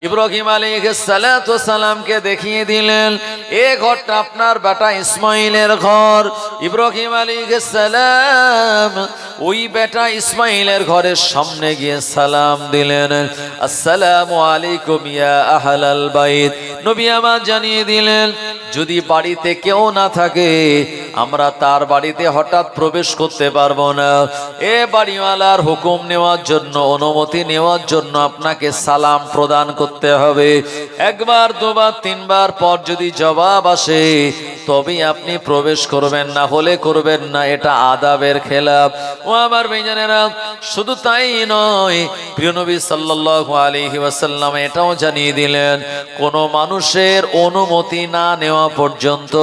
ইব্রাহিম আলাইহিস সালাতু সালামকে দেখিয়ে দিলেন, এ ঘরটা আপনার বেটা ইসমাইলের ঘর। ইব্রাহিম আলাইহিস সালাম ওই বেটা ইসমাইলের ঘরের সামনে গিয়ে সালাম দিলেন, আসসালামু আলাইকুম ইয়া আহলাল বাইত। নবী আমার জানিয়ে দিলেন, যদি বাড়িতে কেউ না থাকে আমরা তার বাড়িতে হঠাৎ প্রবেশ করতে পারবো না। এ বাড়িওয়ালার হুকুম নেওয়ার জন্য, অনুমতি নেওয়ার জন্য আপনাকে সালাম প্রদান করতে হবে। একবার দুবার তিনবার পর যদি জবাব আসে তবেই আপনি প্রবেশ করবেন, না হলে করবেন না। এটা আদাবের খেলাফ। ও আমার ভাইজানেরা, শুধু তাই নয়, প্রিয় নবী সাল্লাল্লাহু আলাইহি ওয়াসাল্লাম এটাও জানিয়ে দিলেন, কোন মানুষের অনুমতি না নেওয়া পর্যন্ত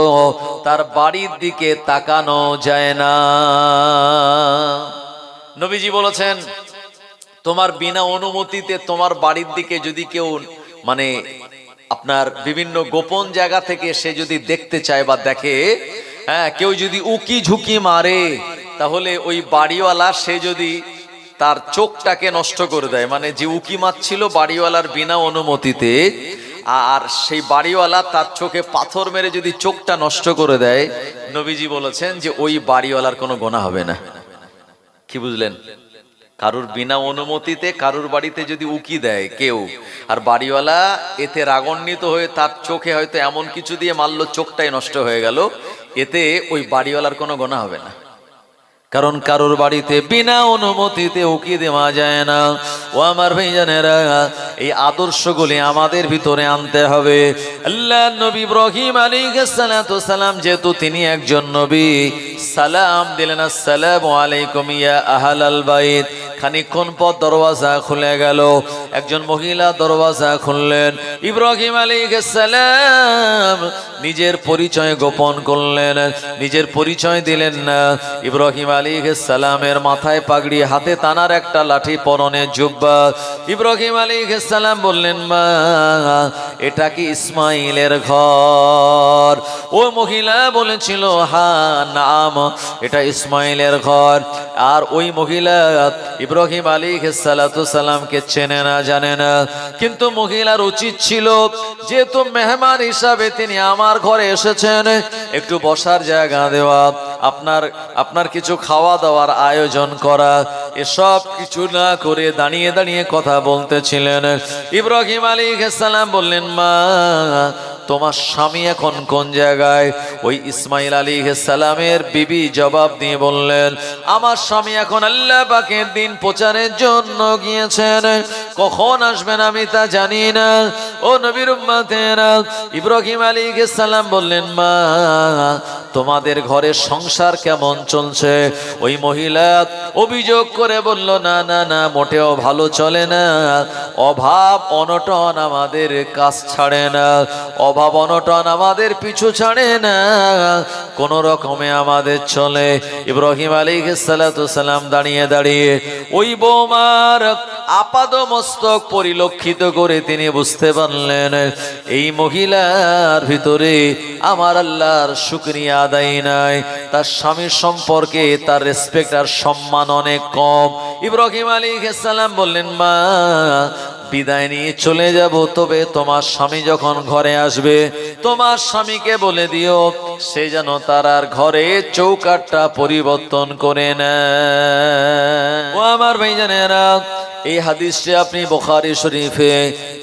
তার বাড়ির দিকে তাকানো যায় না। নবীজি বলেছেন, তোমার বিনা অনুমতিতে তোমার বাড়ির দিকে যদি কেউ আপনার বিভিন্ন গোপন জায়গা থেকে সে যদি দেখতে চায় বা দেখে, হ্যাঁ, কেউ যদি উকি ঝুঁকি মারে, তাহলে ওই বাড়িওয়ালা সে যদি তার চোখটাকে নষ্ট করে দেয়, যে উকি মারছিল বাড়িওয়ালার বিনা অনুমতিতে, আর সেই বাড়িওয়ালা তার চোখে পাথর মেরে যদি চোখটা নষ্ট করে দেয়, নবীজি বলেছেন যে ওই বাড়িওয়ালার কোনো গুনাহ হবে না। কি বুঝলেন? কারুর বিনা অনুমতিতে কারুর বাড়িতে যদি উকি দেয় কেউ, আর বাড়িওয়ালা এতে রাগান্বিত হয়ে তার চোখে হয়তো এমন কিছু দিয়ে মারলো, চোখটাই নষ্ট হয়ে গেল, এতে ওই বাড়িওয়ালার কোনো গুনাহ হবে না। কারণ কারুর বাড়িতে বিনা অনুমতিতে উকি দেওয়া যায় না। ও আমার ভাইজানেরা, এই আদর্শগুলি আমাদের ভিতরে আনতে হবে। আল্লাহর নবী ইব্রাহিম আলাইহিস সালাতু সালাম যেহেতু তিনি একজন নবী, সালাম দিলেন, আসসালামু আলাইকুম ইয়া আহলাল বাইত। খানিকক্ষণ পর দরওয়াজা খুলে গেল, একজন মহিলা দরওয়াজা খুললেন। ইব্রাহিম আলাইহিস সালাম নিজের পরিচয় গোপন করলেন, নিজের পরিচয় দিলেন না। ইব্রাহিম আলাইহিস সালামের মাথায় পাগড়ি, হাতে তানার একটা লাঠি, পরনে জুব্বা। ইব্রাহিম আলাইহিস সালাম বললেন, মা, এটা কি ইসমাইলের ঘর? ও মহিলা বলেছিল, হ্যাঁ নাম, এটা ইসমাইলের ঘর। আর ওই মহিলা ইব্রাহিম আলাইহিস সালাতু সালামকে চেনে না, জানে না, কিন্তু মহিলার উচিত ছিল, যেহেতু মেহমান হিসাবে তিনি আমার ঘরে এসেছেন, একটু বসার জায়গা দেওয়া, আপনার কিছু খাওয়া দাওয়ার আয়োজন করা। এসব কিছু না করে দাঁড়িয়ে দাঁড়িয়ে কথা বলতেছিলেন। ইব্রাহিম আলাইহিস সালাম বললেন, মা, তোমার স্বামী এখন কোন জায়গায়? ওই ইসমাইল আলাইহিস সালামের বিবি জবাব দিয়ে বললেন, আমার স্বামী এখন আল্লাহ পাকের দিন প্রচারের জন্য গিয়েছেন, কখন আসবেন আমি তা জানি না। ও নবীর উম্মতেরা, ইব্রাহিম আলাইহিস সালাম বললেন, মা, তোমাদের ঘরের সংসার কেমন চলছে? ওই মহিলা অভিযোগ করে বলল, না না না, মোটেও ভালো চলে না। অভাব অনটন আমাদের কাজ ছাড়ে না, অভাব অনটন আমাদের পিছু ছাড়ে না, কোন রকমে আমাদের চলে। ইব্রাহিম আলাইহিস সালাতু সালাম দাঁড়িয়ে দাঁড়িয়ে ওই বৌমার আপাদমস্তক পরিলক্ষিত করে তিনি বুঝতে পারলেন, এই মহিলার ভিতরে আমার আল্লাহর শুকরিয়া আদায় নাই, তার স্বামীর সম্পর্কে তার রেসপেক্ট আর সম্মান অনেক কম। ইব্রাহিম আলাইহিস সালাম বললেন, মা, বিদায় নিয়ে চলে যাব, তবে তোমার স্বামী যখন ঘরে আসবে তোমার স্বামীকে বলে দিও সে যেন তার আর ঘরে চৌকাঠটা পরিবর্তন করে নেয়। ও আমার ভাইজানেরা, এই হাদিসটি আপনি বুখারী শরীফে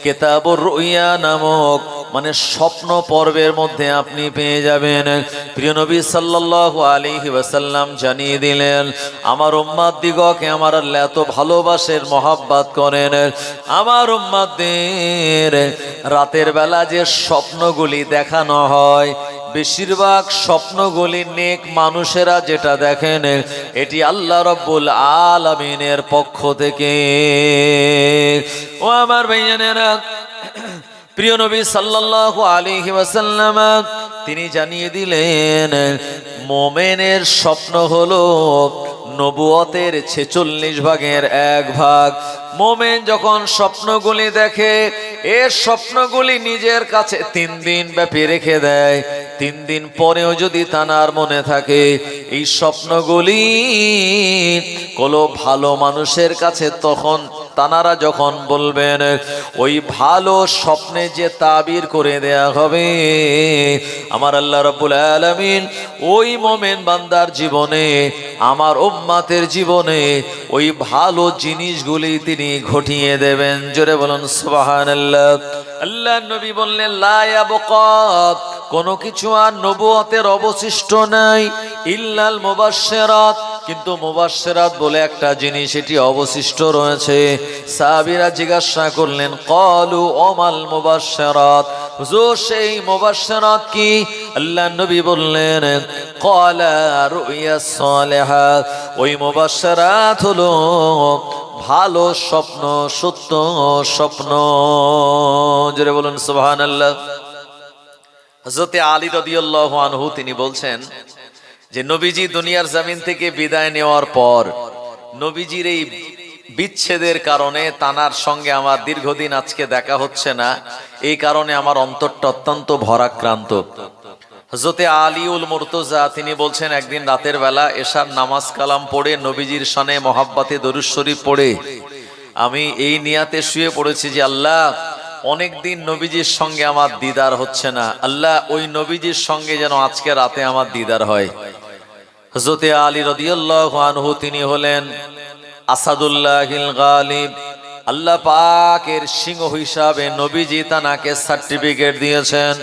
কিতাবুর রুইয়া নামক স্বপ্ন পর্বের মধ্যে আপনি পেয়ে যাবেন। প্রিয় নবী সাল্লাল্লাহু আলাইহি ওয়াসাল্লাম জানিয়ে দিলেন, আমার উম্মত দিগকে আমার আল্লাহ এত ভালোবাসেন, মহব্বত করেন, আমার উম্মতদের রাতের বেলা যে স্বপ্নগুলি দেখানো হয়, বেশিরভাগ স্বপ্নগুলি নেক মানুষেরা যেটা দেখেন, এটি আল্লাহ রাব্বুল আলামিনের পক্ষ থেকে। ও আমার ভাইজানেরা, প্রিয় নবী সাল্লাল্লাহু আলাইহি ওয়াসাল্লাম তিনি জানিয়ে দিলেন, মুমিনের স্বপ্ন হলো নবুয়তের 46 ভাগের 1 ভাগ। মুমিন যখন স্বপ্নগুলি দেখে, এর স্বপ্নগুলি নিজের কাছে 3 দিন ব্যাপী রেখে দেয়। 3 দিন পরেও যদি তানার মনে থাকে, এই স্বপ্নগুলি কোনো ভালো মানুষের কাছে তখন তানারা যখন বলবেন, ওই ভালো স্বপ্নে যে তাবির করে দেয়া হবে, আমার আল্লাহ রাব্বুল আলামিন ওই মুমিন বান্দার জীবনে, আমার উম্মতের জীবনে ওই ভালো জিনিসগুলি তিনি ঘটিয়ে দেবেন। জোরে বলুন সুবহানাল্লাহ। আল্লাহ নবী বললেন, লা ইয়াবকা, কোনো কিছু আর নবুয়তের অবশিষ্ট নাই, ইল্লাল মুবাশশিরাত, কিন্তু মুবাশশিরাত বলে একটা জিনিস এটি অবশিষ্ট রয়েছে। সাহাবীরা জিজ্ঞাসা করলেন, ক্বালু ওমাল মুবাশশিরাত, হুজুর সেই মুবাশশিরাত কি? আল্লাহ নবী বললেন, ক্বালা রুইয়া সালিহা, ওই মুবাশশিরাত হলো ভালো স্বপ্ন, সত্য স্বপ্ন। জোরে বলুন সুবহানাল্লাহ। হযরতে আলী রাদিয়াল্লাহু আনহু তিনি বলছেন যে নবীজি দুনিয়ার জমিন থেকে বিদায় নেওয়ার পর নবীজির এই বিচ্ছেদের কারণে তানার সঙ্গে আমার দীর্ঘদিন আজকে দেখা হচ্ছে না, এই কারণে আমার অন্তরটা অত্যন্ত ভরাক্রান্ত। হযরতে আলীউল মুর্তজা তিনি বলছেন, একদিন রাতের বেলা এশার নামাজ কালাম পড়ে নবীজির শানে মহাব্বতে দরুদ শরীফ পড়ে আমি এই নিয়াতে শুয়ে পড়েছি যে আল্লাহ, অনেকদিন নবীজির সঙ্গে আমার দিদার হচ্ছে না, আল্লাহ ওই নবীজির সঙ্গে যেন আজকে রাতে আমার দিদার হয়। হযরতে আলী রাদিয়াল্লাহু আনহু তিনি হলেন আসাদুল্লাহিল গালিব, আল্লাহ পাকের সিংহ হিসাবে নবীজি তানাকে সার্টিফিকেট দিয়েছেন।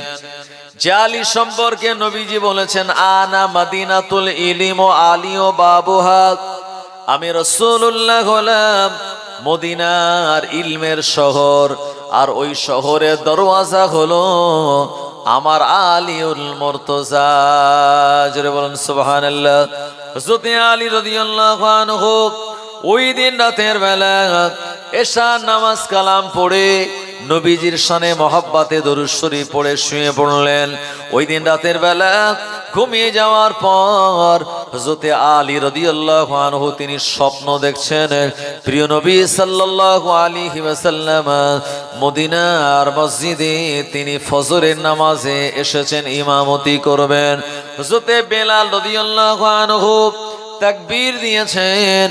জালি সম্পর্কে নবীজি বলেছেন, আনা মদিনাতুল ইলম ও আলী ও বাবুহা, আমি রাসূলুল্লাহ হলাম মদিনার ইলমের শহর, আর ওই শহরের দরওয়াজা হলো আমার আলীউল মুর্তজা। জোরে বলেন সুবহানাল্লাহ। হযরত আলী রাদিয়াল্লাহু আনহু ওই দিন রাতের বেলা এশার নামাজ কালাম পড়ে নবীজির শানে মহাব্বতে দরুদ শরীফ পড়ে শুয়ে পড়লেন। ওই দিন রাতের বেলা ঘুমিয়ে যাওয়ার পর হযরত আলী রাদিয়াল্লাহু আনহু তিনি স্বপ্ন দেখছেন, প্রিয় নবী সাল্লাল্লাহু আলাইহি ওয়াসাল্লাম মদিনার মসজিদে তিনি ফজরের নামাজে এসেছেন, ইমামতি করবেন। হযরত বেলাল রাদিয়াল্লাহু আনহু তাকবীর দিয়েছেন।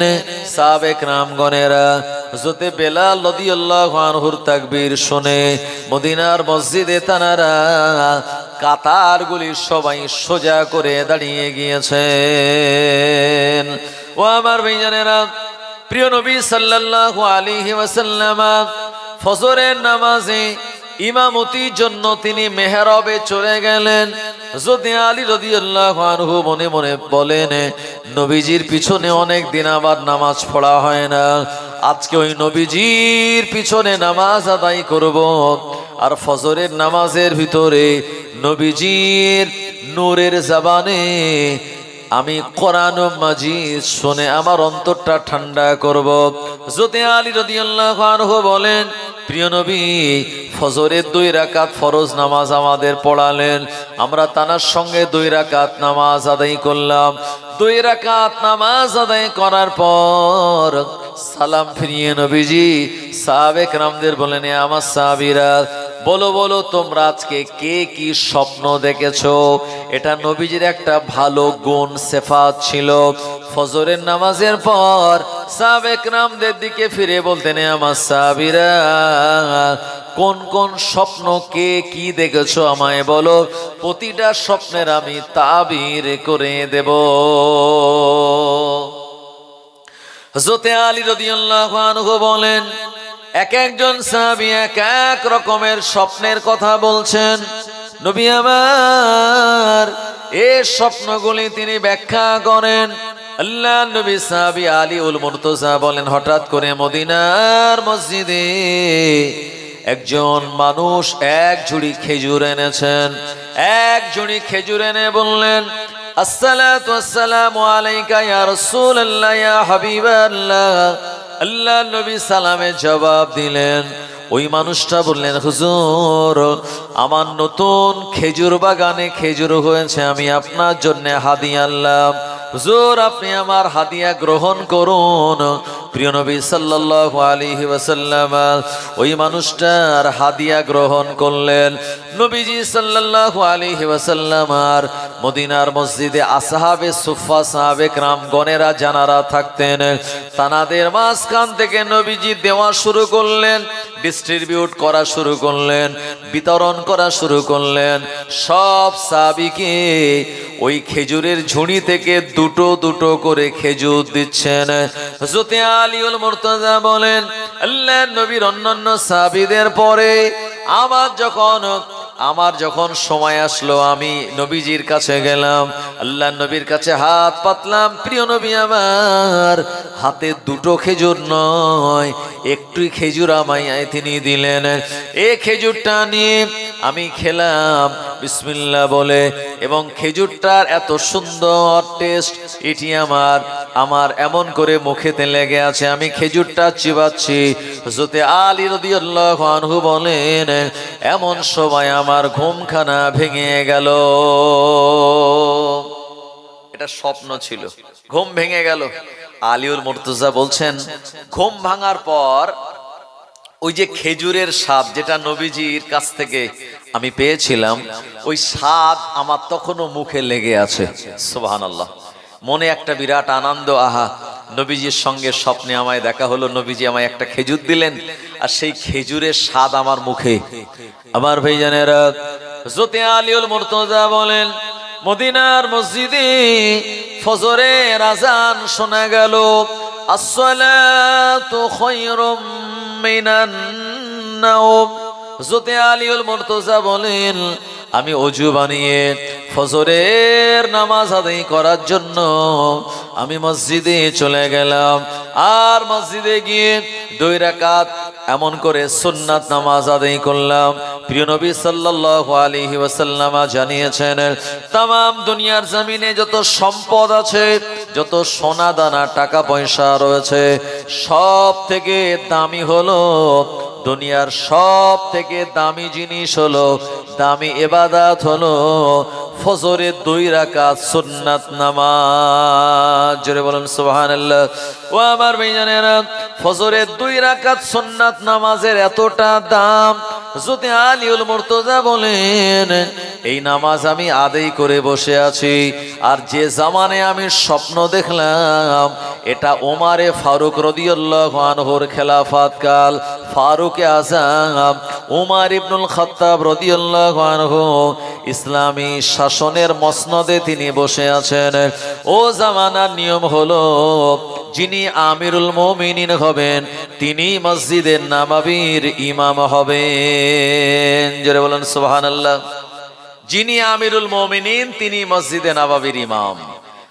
সাহাবে কেরামগণেরা হযরত বেলাল রাদিয়াল্লাহু আনহুর তাকবীর শুনে মদিনার মসজিদে তানারা কাতারগুলি সবাই সোজা করে দাঁড়িয়ে গিয়েছেন। ও আমার ভাইজানেরা, প্রিয় নবী সাল্লাল্লাহু আলাইহি ওয়াসাল্লাম ফজরের নামাজে ইমামতির জন্য তিনি মেহরাবে চলে গেলেন। হযরত আলী রাদিয়াল্লাহু আনহু মনে মনে বলেন, নবীজির পিছনে অনেক দিন আবার নামাজ পড়া হয় না, আজকে ওই নবীজির পিছনে নামাজ আদায় করব। আর ফজরের নামাজের ভিতরে নবীজির নূরের জবানে আমি কোরআন মাজিদ শুনে আমার অন্তরটা ঠান্ডা করব। হযরত আলী রাদিয়াল্লাহু আনহু বলেন, প্রিয় নবী ফজরের 2 রাকাত ফরজ নামাজ আমাদের পড়ালেন, আমরা তানার সঙ্গে 2 রাকাত নামাজ আদায় করলাম। 2 রাকাত নামাজ আদায় করার পর সালাম ফিরিয়ে নবীজি সাহাবে কেরামদের বলেন, আমার সাহাবীরা বলো বলো তোমরা আজকে কে কি স্বপ্ন দেখেছো? এটা নবীজির একটা ভালো গুণ সিফাত ছিল। ফজরের নামাজের পর সাহাবে কেরামদের দিকে ফিরে বলতেন, আমার সাহাবীরা কোন কোন স্বপ্ন কে কি দেখেছো আমায় বলো, প্রতিটা স্বপ্নের আমি তাবির করে দেব। হযরত আলী রাদিয়াল্লাহু আনহু বলেন, এক একজন সাহাবী এক এক রকমের স্বপ্নের কথা বলছেন। নবী আমার এই স্বপ্নগুলি তিনি ব্যাখ্যা করেন। আল্লাহ নবী সাহাবী আলীউল মুর্তজা বলেন, হঠাৎ করে মদিনার মসজিদে একজন মানুষ এক ঝুড়ি খেজুর এনেছেন। এক ঝুড়ি খেজুর এনে বললেন, আসসালাতু ওয়াসসালামু আলাইকা ইয়া রাসূলুল্লাহ ইয়া হাবিবাল্লাহ। আল্লাহ নবী সালামে জবাব দিলেন। ওই মানুষটা বললেন, হুজুর আমার নতুন খেজুর বাগানে খেজুর হয়েছে, আমি আপনার জন্য হাদিয়া আনলাম, হুজুর আপনি আমার হাদিয়া গ্রহণ করুন। প্রিয় নবী সাল্লাল্লাহু আলাইহি ওয়াসাল্লাম ওই মানুষটার হাদিয়া গ্রহণ করলেন। নবীজি সাল্লাল্লাহু আলাইহি ওয়াসাল্লাম আর মদিনার মসজিদে আসহাবে সুফফা সাহাবে কিরামগণেরা জানারা থাকতেন, তানাদের মাঝখান থেকে নবীজি দেওয়া শুরু করলেন, ডিস্ট্রিবিউট করা শুরু করলেন, বিতরণ করা শুরু করলেন। সব সাহাবীকে ওই খেজুরের ঝুড়ি থেকে দুটো দুটো করে খেজুর দিচ্ছেন। হযরত আলীউল মুর্তজা বলেন, আল্লাহর নবীর অন্যান্য সাহাবীদের পরে আমার যখন সময় আসলো, আমি নবীজির কাছে গেলাম, আল্লাহর নবীর কাছে হাত পাতলাম। প্রিয় নবী আমার হাতে দুটো খেজুর নয়, একটুই খেজুর আমায় তিনি দিলেন। এই খেজুরটা নিয়ে আমি খেলাম বিসমিল্লাহ বলে, এবং খেজুরটার এত সুন্দর টেস্ট, এটি আমার এমন করে মুখেতে লেগে আছে, আমি খেজুরটা চিবাচ্ছি। হযরত আলী রাদিয়াল্লাহু আনহু বলেন, এমন সময় আমার ঘুমখানা ভেঙে গেল। এটা স্বপ্ন ছিল, ঘুম ভেঙে গেল। আলীউল মুর্তজা বলছেন, ঘুম ভাঙার পর ওই যে খেজুরের স্বাদ যেটা নবীজির কাছ থেকে আমি পেয়েছিলাম, ওই স্বাদ আমার তখনও মুখে লেগে আছে। সুবহানাল্লাহ। মনে একটা বিরাট আনন্দ, আহা, নবীজির সঙ্গে স্বপ্নে আমায় দেখা হলো, নবীজি আমায় একটা খেজুর দিলেন, আর সেই খেজুরের স্বাদ আমার মুখে। আমার ভাইজানেরা, হযরত আলীউল মুর্তজা বলেন, মদিনার মসজিদে ফজরের আযান শোনা গেল, আসসালাতু খায়রুম মিনান নাওম। হযরত আলীউল মুর্তজা বলেন, আমি ওযু বানিয়ে ফজরের নামাজ আদায় করার জন্য আমি মসজিদে চলে গেলাম, আর মসজিদে গিয়ে 2 রাকাত এমন করে সুন্নাত নামাজ আদায় করলাম। প্রিয় নবী সাল্লাল্লাহু আলাইহি ওয়াসাল্লাম জানিয়েছেন, তাম দুনিয়ার জমিনে যত সম্পদ আছে, যত সোনা দানা টাকা পয়সা রয়েছে, সব থেকে দামি হলো, দুনিয়ার সব থেকে দামি জিনিস হলো, দামি ইবাদত হলো ফজরের 2 রাকাত সুন্নাত নামাজ। জোরে বলেন সুবহানাল্লাহ। ও আমার ভাইজানেরা, ফজরের 2 রাকাত সুন্নাত নামাজের এতটা দাম, হযরত আলীউল মুর্তজা বলেন, এই নামাজ আমি আদায় করে বসে আছি, আর যে জামানে আমি স্বপ্ন দেখলাম, এটা ওমরে ফারুক রাদিয়াল্লাহু আনহুর খেলাফত কাল, ফারুকে আযম উমর ইবনুল খাত্তাব রাদিয়াল্লাহু আনহু ইসলামী শাসনের মসনদে তিনি বসে আছেন। ও জামানার নিয়ম হলো, যিনি আমিরুল মুমিনিন হবেন তিনি মসজিদের নববীর ইমাম হবেন। জোরে বলেন সুবহানাল্লাহ। যিনি আমিরুল মুমিনিন তিনি মসজিদে নববীর ইমাম।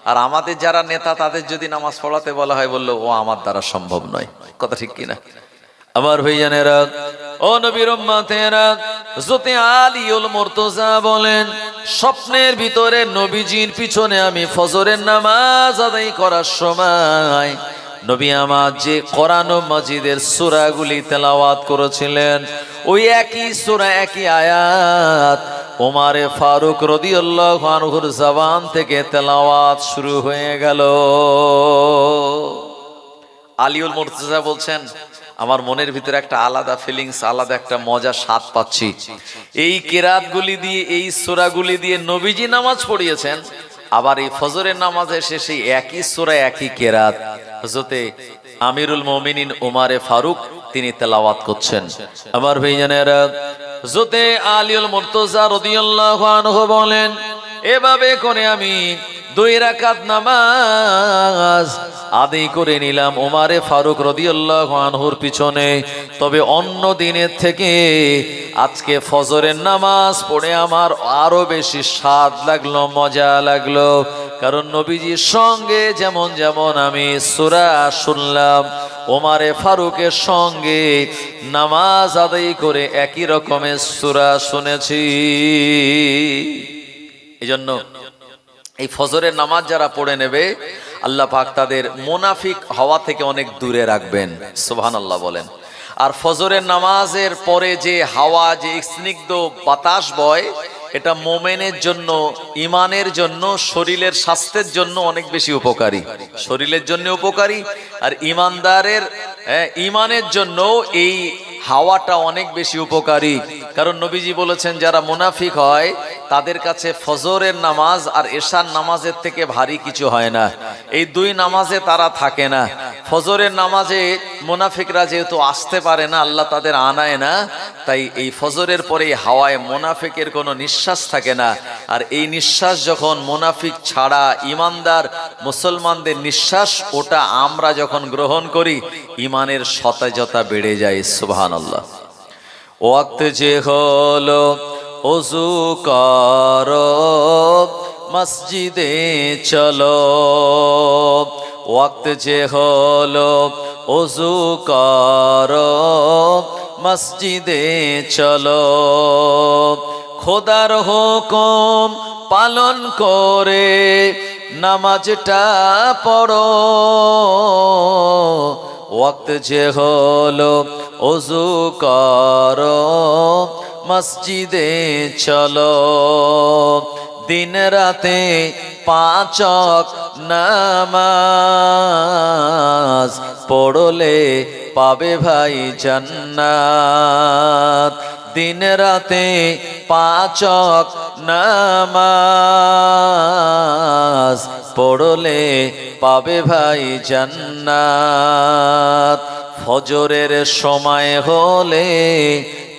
আর আমাদের যারা নেতা, তাদের যদি নামাজ পড়াতে বলা হয়, বললো ও আমার দ্বারা সম্ভব নয়। কথা ঠিক কিনা? আমার ভাইজানেরা, ও নবীর উম্মতেরা, হযরত আলীউল মুর্তজা বলেন, স্বপ্নের ভিতরে নবীজির পিছনে আমি ফজরের নামাজ আদায় করার সময় নবী আমার যে কোরআন মাজিদের সূরাগুলি তেলাওয়াত করেছিলেন, ওই একই সূরা একই আয়াত ওমরে ফারুক রাদিয়াল্লাহু আনহুর জবান থেকে তেলাওয়াত শুরু হয়ে গেল। আলীউল মুর্তজা বলছেন, আমার মনের ভিতরে একটা আলাদা ফিলিংস, আলাদা একটা মজা স্বাদ পাচ্ছি। এই কেরাতগুলি দিয়ে, এই সূরাগুলি দিয়ে নবীজি নামাজ পড়িয়েছেন, আবার এই ফজরের নামাজের শেষে একই সূরা একই কেরাত হযরতে আমিরুল মুমিনিন ওমরে ফারুক তিনি তেলাওয়াত করছেন। আমার ভাইজানেরা, হযরতে আলীউল মুর্তজা রাদিয়াল্লাহু আনহু বলেন, এভাবে করে আমি 2 রাকাত নামাজ আদায় করে নিলাম ওমরে ফারুক রাদিয়াল্লাহু আনহুর পিছনে। তবে অন্য দিনের থেকে আজকে ফজরের নামাজ পড়ে আমার আরো বেশি স্বাদ লাগলো, মজা লাগলো। কারণ নবীজির সঙ্গে যেমন যেমন আমি সূরা শুনলাম, ওমরে ফারুকের সঙ্গে নামাজ আদায় করে একই রকমের সূরা শুনেছি। এজন্য এই ফজরের নামাজ যারা পড়ে নেবে, আল্লাহ পাক তাদের মুনাফিক হওয়া থেকে অনেক দূরে রাখবেন। সুবহানাল্লাহ বলেন। আর ফজরের নামাজের পরে যে হাওয়া, যে স্নিগ্ধ বাতাস বয়, এটা মোমেনের জন্য, ইমানের জন্য, শরীরের স্বাস্থ্যের জন্য অনেক বেশি উপকারী। শরীরের জন্য উপকারী, আর ইমানদারের ইমানের জন্য এই হাওয়াটা অনেক বেশি উপকারী। কারণ নবীজি বলেছেন যারা মুনাফিক হয় তাদের কাছে ফজরের নামাজ আর এশার নামাজের থেকে ভারী কিছু হয় না। এই দুই নামাজে তারা থাকে না। ফজরের নামাজে মুনাফিকরা যেহেতু আসতে পারে না, আল্লাহ তাদের আনায় না, তাই এই ফজরের পরে হাওয়ায় মুনাফিকের কোনো নিঃশ্বাস থাকে না। আর এই নিঃশ্বাস যখন মুনাফিক ছাড়া ইমানদার মুসলমানদের নিঃশ্বাস, ওটা আমরা যখন গ্রহণ করি ইমানের সতেজতা বেড়ে যায়। সুবহানাল্লাহ। ওয়াক্ত যে হলো ওযু করো মসজিদে চলো, ওয়াক্ত যে হলো ওযু করো মসজিদে চলো, খোদার হুকুম পালন করে নামাজটা পড়ো, ওয়াক্ত যে হলো ওযু করো মসজিদে চলো, দিন রাতে 5 ওয়াক্ত নামাজ পড়লে পাবে ভাই জান্নাত, দিন রাতে 5 ওয়াক্ত নামাজ পড়লে পাবে ভাই জান্নাত, ফজরের সময় হলে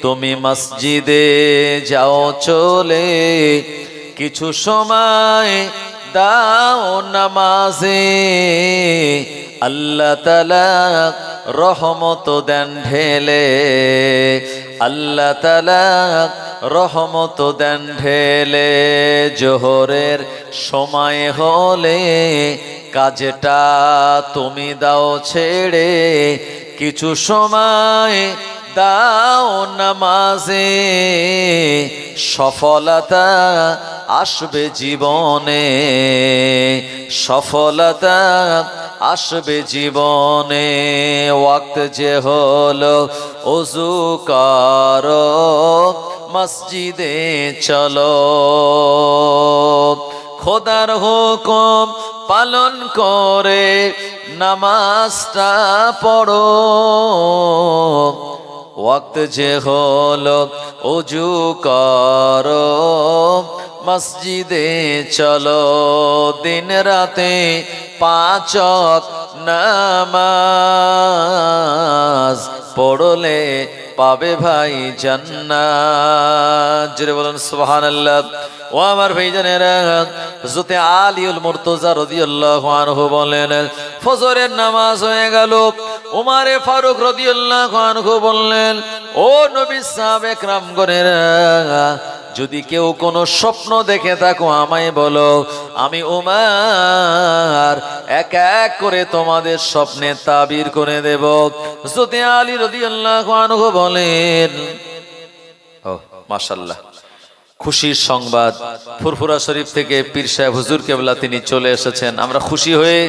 তুমি মসজিদে যাও চলে, কিছু সময় দাও নামাজে, আল্লাহ তাআলা রহমত দেন ঢেলে, আল্লাহ তাআলা রহমত দেন ঢেলে, জোহরের সময় হলে কাজটা তুমি দাও ছেড়ে, কিছু সময় দাও নামাজে, সফলতা আসবে জীবনে, সফলতা আসবে জীবনে, ওয়াক্ত যে হলো ওযু করো মসজিদে চলো, খোদার হুকুম পালন করে নামাজটা পড়ো, ওয়াক্ত যে হলো ওযু করো মসজিদে চলো, দিন রাতে 5 ওয়াক্ত নামাজ পড়লে পাবে ভাই জান্নাত। জোরে বলুন সুবহানাল্লাহ। ও আমার ভাইজানেরা, হযরত আলীউল মুর্তজা রাদিয়াল্লাহু আনহু বলেন, ফজরের নামাজ হয়ে গেল, উমারে ফারুক রাদিয়াল্লাহু আনহু বললেন, ও নবী সাহাবে কেরামগণেরা, যদি কেউ কোনো স্বপ্ন দেখে থাকো আমায় বলো, আমি উমার এক এক করে তোমাদের স্বপ্নে তাবির করে দেব। হযরত আলী রাদিয়াল্লাহু আনহু বলেন, ও মাশাআল্লাহ, খুশির সংবাদ, ফুরফুরা শরীফ থেকে পীর সাহেব হুজুর কেবলা তিনি চলে এসেছেন। আমরা খুশি হয়ে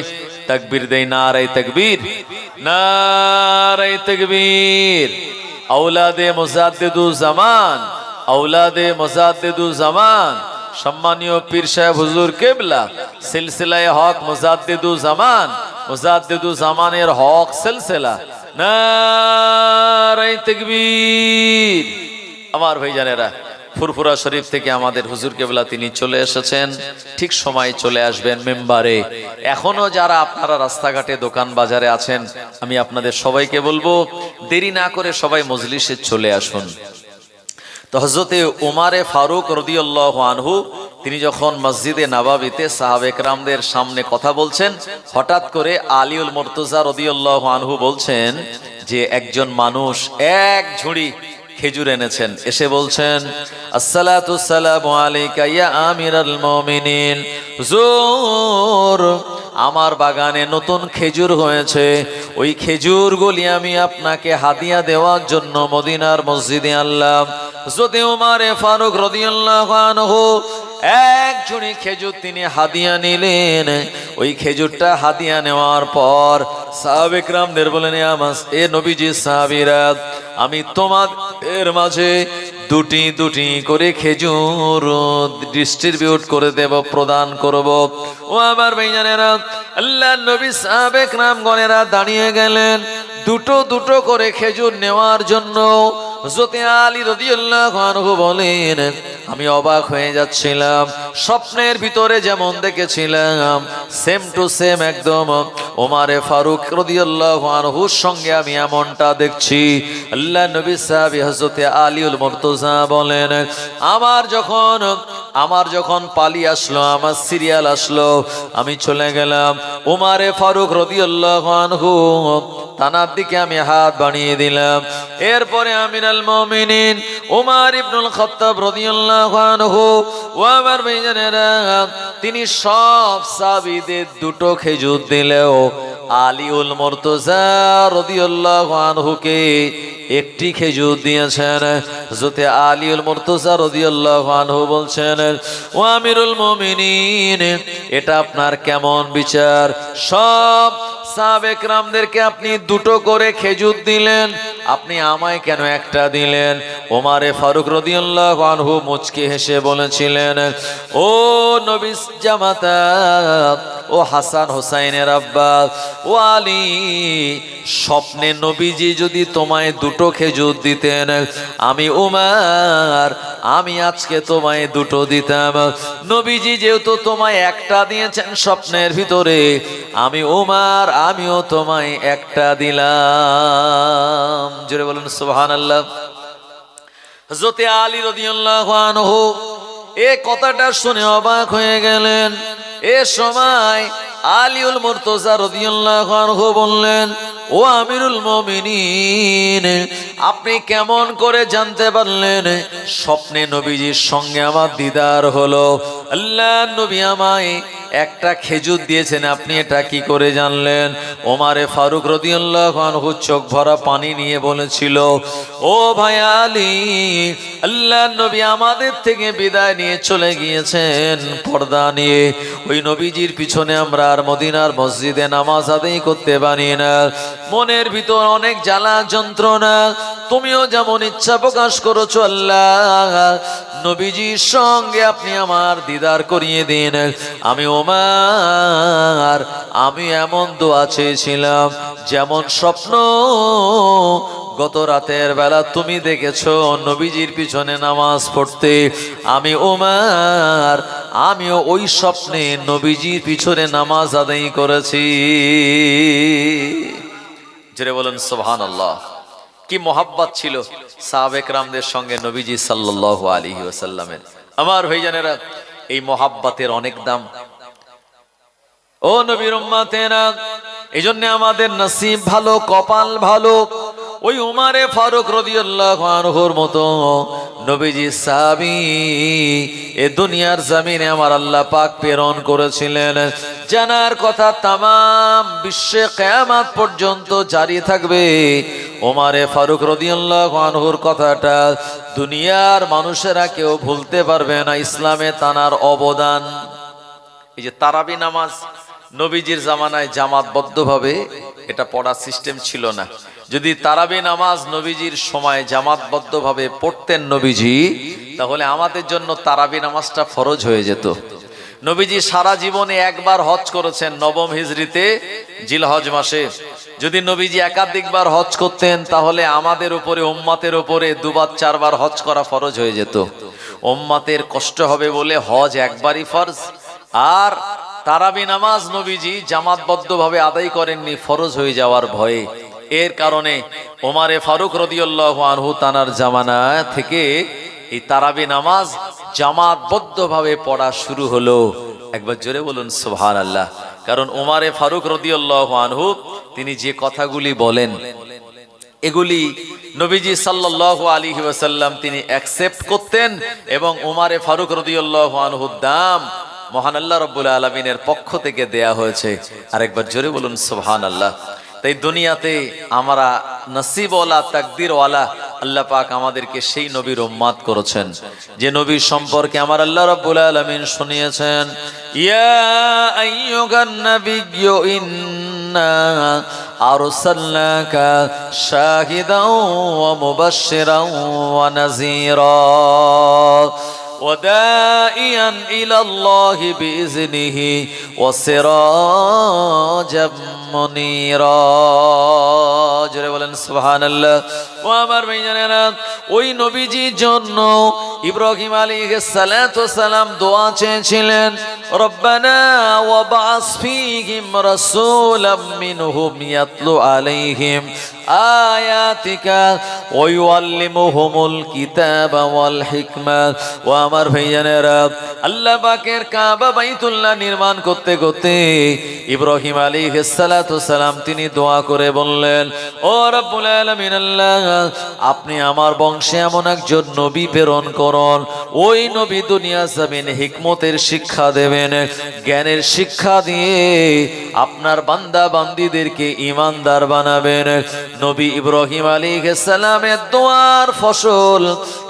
তাকবীর দেই, নারায়ে তাকবীর, নারায়ে তাকবীর। আওলাদে মুজাদ্দিদুল জামান, আওলাদে মুজাদ্দিদুল জামান, সম্মানীয় পীর সাহেব হুজুর কেবলা সিলসিলায়ে হক মুজাদ্দিদুল জামান, মুজাদ্দিদুল জামানের হক সিলসিলা, নারায়ে তাকবীর। আমার ভাইজানেরা, ফুরফুরা শরীফ থেকে আমাদের হুজুর কেবলা তিনি চলে এসেছেন, ঠিক সময় চলে আসবেন মেম্বারে। এখনো যারা আপনারা রাস্তাঘাটে দোকান বাজারে আছেন, আমি আপনাদের সবাইকে বলবো দেরি না করে সবাই মজলিসে চলে আসুন। তো হযরতে উমারে ফারুক রাদিয়াল্লাহু আনহু তিনি যখন মসজিদে নববীতে সাহাবে কেরামদের সামনে কথা বলছেন, হঠাৎ করে আলীউল মুর্তজা রাদিয়াল্লাহু আনহু বলছেন যে একজন মানুষ এক ঝুড়ি খেজুর এনেছেন, এসে বলছেন, আসসালাতু সালামু আলাইকা ইয়া আমিরাল মুমিনিন, হুজুর আমার বাগানে নতুন খেজুর হয়েছে, ওই খেজুরগুলি আমি আপনাকে হাদিয়া দেওয়ার জন্য মদিনার মসজিদে আনলাম। হযরত উমারে ফারুক রাদিয়াল্লাহু আনহু এক ঝুড়ি খেজুর তিনি হাদিয়া নিলেন। ওই খেজুরটা হাদিয়া নেওয়ার পর সাহাবে কেরামদের বলেন, এ নবীজি সাহাবীরা, আমি তোমাদের মাঝে দুটি দুটি করে খেজুর ডিস্ট্রিবিউট করে দেব, প্রদান করব। ও আমার ভাইজানেরা, আল্লাহর নবী সাহাবে কেরামগণেরা দাঁড়িয়ে গেলেন দুটো দুটো করে খেজুর নেওয়ার জন্য। হযরত আলী রাদিয়াল্লাহু আনহু বলেন, আমি অবাক হয়ে যাচ্ছিলাম, স্বপ্নের ভিতরে যেমন দেখেছিলাম সেম টু সেম একদম ওমরে ফারুক রাদিয়াল্লাহু আনহুর সঙ্গে আমি এমনটা দেখছি। আল্লাহর নবী সাহাবী হযরত আলীউল মুর্তজা বলেন, আমার যখন পালি আসলো, আমার সিরিয়াল আসলো, আমি চলে গেলাম ওমরে ফারুক রাদিয়াল্লাহু আনহু তানার দিকে আমি হাত বাড়িয়ে দিলাম। এরপরে আমিরুল মুমিনিন ওমর ইবনুল খাত্তাব রাদিয়াল্লাহু আনহু ও আমার ভাইজানেরা, তিনি সব সাহাবীদের দুটো খেজুর দিলেও আলীউল মুর্তজা রাদিয়াল্লাহু আনহুকে একটি খেজুর দিয়েছেন। হযরত আলীউল মুর্তজা রাদিয়াল্লাহু আনহু বলছেন, ও আমিরুল মুমিনিন, এটা আপনার কেমন বিচার? সব সাহাবে কেরামদেরকে আপনি দুটো করে খেজুর দিলেন, আপনি আমায় কেন একটা দিলেন? ওমরে ফারুক রাদিয়াল্লাহু আনহু মুচকি হেসে বলেছিলেন, ও নবীর জামাতা, ও হাসান হোসাইনের আব্বা, ও আলী, স্বপ্নে নবীজি যদি তোমায় দুটো খেজুর দিতেন, আমি উমর, আমি আজকে তোমায় দুটো দিতাম। নবীজি যেহেতু তোমায় একটা দিয়েছেন স্বপ্নের ভিতরে, আমি উমর, আমিও তোমায় একটা দিলাম। জোরে বলুন সুবহানাল্লাহ। হযরত আলী রাদিয়াল্লাহু আনহু এই কথাটা শুনে অবাক হয়ে গেলেন। এ সময় আলীউল মুর্তজা রাদিয়াল্লাহু আনহু বললেন, ও আমিরুল মুমিনিন, আপনি কেমন করে জানতে পারলেন স্বপ্নে নবীজির সঙ্গে আমার দিদার হলো? আল্লাহর নবী আমায় একটা খেজুর দিয়েছেন, আপনি এটা কি করে জানলেন? ওমরে ফারুক রাদিয়াল্লাহু আনহু চোখ ভরা পানি নিয়ে বলেছিল, ও ভাই আলী, আল্লাহর নবী আমাদের থেকে বিদায় নিয়ে চলে গিয়েছেন পর্দা নিয়ে। ওই নবীজির পিছনে আমরা আর মদিনার মসজিদে নামাজ আদায় করতে পারি না। মনের ভিতর অনেক জ্বালা যন্ত্রণা, তুমিও যেমন ইচ্ছা প্রকাশ করেছো, আল্লাহ নবীজির সঙ্গে আপনি আমার দিদার করিয়ে দিন। আমি ওমর, আমি এমন দোয়া চেয়েছিলাম, যেমন স্বপ্ন গত রাতের বেলা তুমি দেখেছো নবীজির পিছনে নামাজ পড়তে, আমি ওমর, আমিও ওই স্বপ্নে নবীজির পিছনে নামাজ আদায় করেছি। জোরে বলেন সুবহানাল্লাহ। কি মোহাব্বত ছিল সাহাবে কেরামদের সঙ্গে নবীজি সাল্লাল্লাহু আলাইহি ওয়াসাল্লামের। আমার ভাইজানেরা, এই মোহাব্বতের অনেক দাম। ও নবীর উম্মতেরা, এইজন্য আমাদের নসিব ভালো, কপাল ভালো। ওই উমরে ফারুক রাদিয়াল্লাহু আনহুর মতো নবীজি সাহাবী এ দুনিয়ার জমিনে আমার আল্লাহ পাক প্রেরণ করেছিলেন। জানার কথা তামাম বিশ্বে কিয়ামত পর্যন্ত জারি থাকবে। ওমরে ফারুক রাদিয়াল্লাহু আনহুর কথাটা দুনিয়ার মানুষেরা কেউ ভুলতে পারবে না। ইসলামে তানার অবদান। এই যে তারাবি নামাজ, নবীজির জামানায় জামাতবদ্ধভাবে এটা পড়ার সিস্টেম ছিল না। যদি তারাবি নামাজ নবীজির সময় জামাতবদ্ধভাবে পড়তেন নবীজি, তাহলে আমাদের জন্য তারাবি নামাজটা ফরজ হয়ে যেত। নবীজি সারা জীবনে একবার হজ করেছেন, নবম হিজরিতে জিলহজ মাসে। যদি নবীজি একাধিকবার হজ করতেন, তাহলে আমাদের উপরে, উম্মতের উপরে দুবার চারবার হজ করা ফরজ হয়ে যেত। উম্মতের কষ্ট হবে বলে হজ একবারই ফরজ। আর তারাবি নামাজ নবীজি জামাতবদ্ধভাবে আদায় করেননি ফরজ হয়ে যাওয়ার ভয়ে। এর কারণে ওমরে ফারুক রাদিয়াল্লাহু আনহু তানার জামানা থেকে এই তারাবি নামাজ জামাতবদ্ধভাবে পড়া শুরু হলো। একবার জোরে বলুন সুবহানাল্লাহ। কারণ ওমরে ফারুক রাদিয়াল্লাহু আনহু তিনি যে কথাগুলি বলেন, এগুলি নবীজি সাল্লাল্লাহু আলাইহি ওয়াসাল্লাম তিনি অ্যাকসেপ্ট করতেন, এবং ওমরে ফারুক রাদিয়াল্লাহু আনহুর দাম মহান আল্লাহ রাব্বুল আলামিনের পক্ষ থেকে দেয়া হয়েছে। আরেকবার জোরে বলুন সুবহানাল্লাহ। তাই দুনিয়াতে আমরা নসিবওয়ালা, তাকদীরওয়ালা, আল্লাহ পাক আমাদেরকে সেই নবীর উম্মত করেছেন যে নবীর সম্পর্কে আমার আল্লাহ রাব্বুল আলামিন শুনিয়েছেন, ইয়া আইয়ুহান নাবিয়্যু ইন্না আরসালনাকা শাহিদাও ওয়া মুবাশশিরাও ওয়া নাযীরা وداعيا إلى الله بإذنه وسراجا منيرا জোরে বলেন সুবহানাল্লাহ। ও আমার ভাইজানেরা, ওই নবীজির জন্য ইব্রাহিম আলাইহিস সালাতু সালাম দোয়া চেয়েছিলেন, রব্বানা ওয়াবআস ফীহিম রাসূলাম মিনহুম ইয়াতলু আলাইহিম আয়াতিকা ওয়া ইউআল্লিমুহুমুল কিতাবা ওয়াল হিকমা। ও আমার ভাইজানেরা, আল্লাহ পাকের কাবা বাইতুল্লাহ নির্মাণ করতে করতে ইব্রাহিম আলাইহিস সালাতু সালাম তিনি দোয়া করে বললেন, ও রব্বুল আলামিন, আল্লাহ আপনি আমার বংশে এমন একজন নবী প্রেরণ করুন, ওই নবী দুনিয়া জমিন হিকমতের শিক্ষা দেবেন, জ্ঞানের শিক্ষা দিয়ে আপনার বান্দা বান্দীদেরকে ঈমানদার বানাবেন। নবী ইব্রাহিম আলাইহিস সালামের দোয়ার ফসল,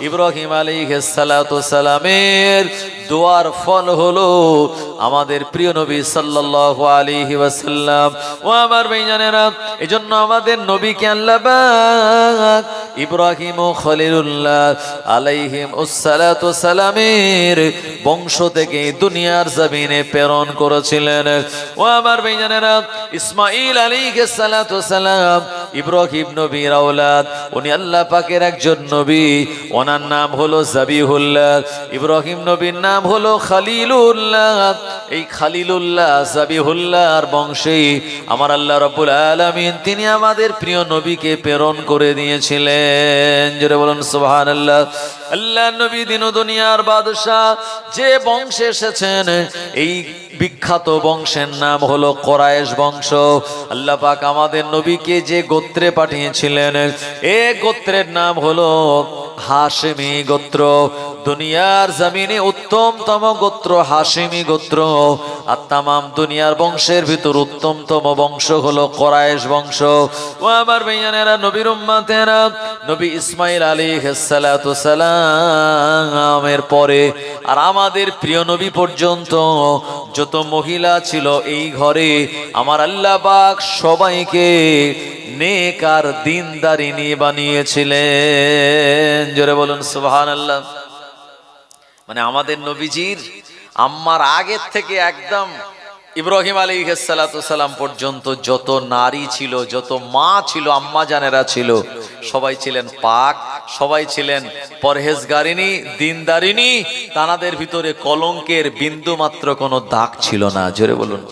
ইব্রাহিম আলাইহিস সালাতু সালামের দোয়ার ফল হলো আমাদের প্রিয় নবী সাল্লাল্লাহু আলাইহি ওয়াসাল্লাম। ও আমার ভাইজানেরা, এজন্য আমাদের নবীকে আল্লাহ পাক ইব্রাহিম ও খলিলুল্লাহ আলাইহিমুস সালাতু সালামের বংশ থেকে দুনিয়ার জমিনে প্রেরণ করেছিলেন। ও আমার ভাইজানেরা, ইসমাঈল আলাইহিস সালাতু সালাম ইব্রাহিম নবীর আওলাদ, উনি আল্লাহ পাকের একজন নবী, ওনার নাম হলো জাবিহুল্লাহ। ইব্রাহিম নবীর নাম হলো খলিলুল্লাহ। এই খলিলুল্লাহ জাবিহুল্লাহর বংশে আমার আল্লাহ রাব্বুল আলামিন তিনি আমাদের প্রিয় নবীকে প্রেরণ করে দিয়েছিলেন। জোরে বলুন সুবহানাল্লাহ। আল্লাহ নবী দিন দুনিয়ার বাদশাহ যে বংশে এসেছেন, এই বিখ্যাত বংশের নাম হলো কোরাইশ বংশ। আল্লাহ পাক আমাদের নবীকে যে গোত্রে পাঠিয়েছিলেন, এ গোত্রের নাম হলো হাশেমি গোত্র। দুনিয়ার জমিনে উত্তমতম গোত্র হাশেমি গোত্র, আর তামাম দুনিয়ার বংশের ভিতর উত্তমতম বংশ হলো কোরাইশ বংশ। ও আমার ভাইয়ানেরা, নবীর উম্মতেরা, নবী ইসমাঈল আলাইহিস সালাতু সালামের পরে আর আমাদের প্রিয় নবী পর্যন্ত যত মহিলা ছিল এই ঘরে, আমার আল্লাহ পাক সবাইকে নেক আর দ্বীনদারিনী বানিয়েছিলেন। জোরে বলুন সুবহানাল্লাহ। মানে আমাদের নবীজির আম্মার আগের থেকে একদম ইব্রাহিম আলাইহিস সালাতু সালাম পর্যন্ত যত নারী ছিল, যত মা ছিল, আম্মা জানেরা ছিল, সবাই ছিলেন পাক, সবাই ছিলেন পরহেজগারিনী, দ্বীনদারিনী। তানাদের ভিতরে কলঙ্কের বিন্দু মাত্র কোনো দাগ ছিল না। জোরে বলুন।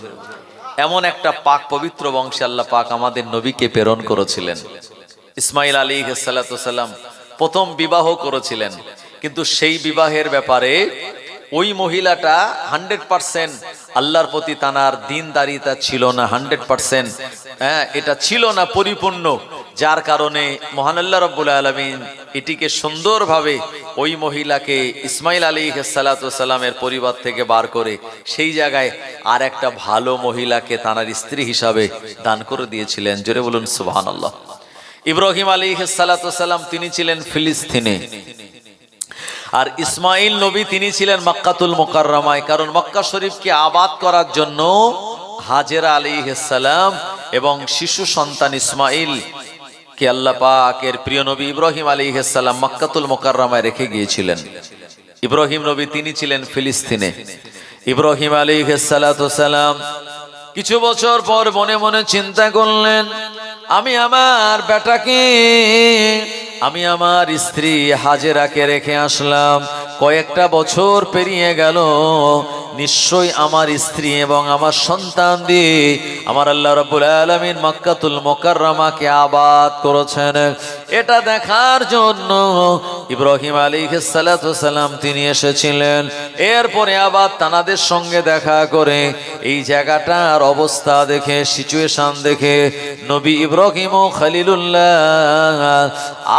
এমন একটা পাক পবিত্র বংশে আল্লাহ পাক আমাদের নবীকে প্রেরণ করেছিলেন। ইসমাঈল আলাইহিস সালাতু সালাম প্রথম বিবাহ করেছিলেন, কিন্তু সেই বিবাহের ব্যাপারে ওই মহিলাটা 100% আল্লাহর প্রতি তানার দ্বীনদারিতা ছিল না, 100% এটা ছিল না পরিপূর্ণ। যার কারণে মহান আল্লাহ রাব্বুল আলামিন এটিকে সুন্দরভাবে ওই মহিলাকে ইসমাঈল আলাইহিস সালাতু সালামের পরিবার থেকে বার করে সেই জায়গায় আর একটা ভালো মহিলাকে তানার স্ত্রী হিসাবে দান করে দিয়েছিলেন। জোরে বলুন সুবহানাল্লাহ। ইব্রাহিম আলাইহিস সালাতু সালাম তিনি ছিলেন ফিলিস্তিনে, আর ইসমাঈল নবী তিনি ছিলেন মক্কাতুল মুকাররমায়। কারণ মক্কা শরীফকে আবাদ করার জন্য হাজেরা আলাইহিস সালাম এবং শিশু সন্তান ইসমাঈল কে আল্লাহ পাকের প্রিয় নবী ইব্রাহিম আলাইহিস সালাম মক্কাতুল মুকাররমায় রেখে গিয়েছিলেন। ইব্রাহিম নবী তিনি ছিলেন ফিলিস্তিনে। ইব্রাহিম আলাইহিস সালাতু সালাম কিছু বছর পর মনে মনে চিন্তা করলেন, আমি আমার বেটাকে, আমি আমার স্ত্রী হাজেরাকে রেখে আসলাম, কয়েকটা বছর পেরিয়ে গেল, নিশ্চয়ই আমার স্ত্রী এবং আমার সন্তান দিয়ে আমার আল্লাহ রাব্বুল আলামিন মক্কাতুল মুকাররমাকে আবাদ করেছেন। এটা দেখার জন্য ইব্রাহিম আলাইহিস সালাতু সালাম তিনি এসেছিলেন। এরপরে আবার তানাদের সঙ্গে দেখা করে এই জায়গাটার অবস্থা দেখে, সিচুয়েশন দেখে নবী ইব্রাহিম ও খলিলুল্লাহ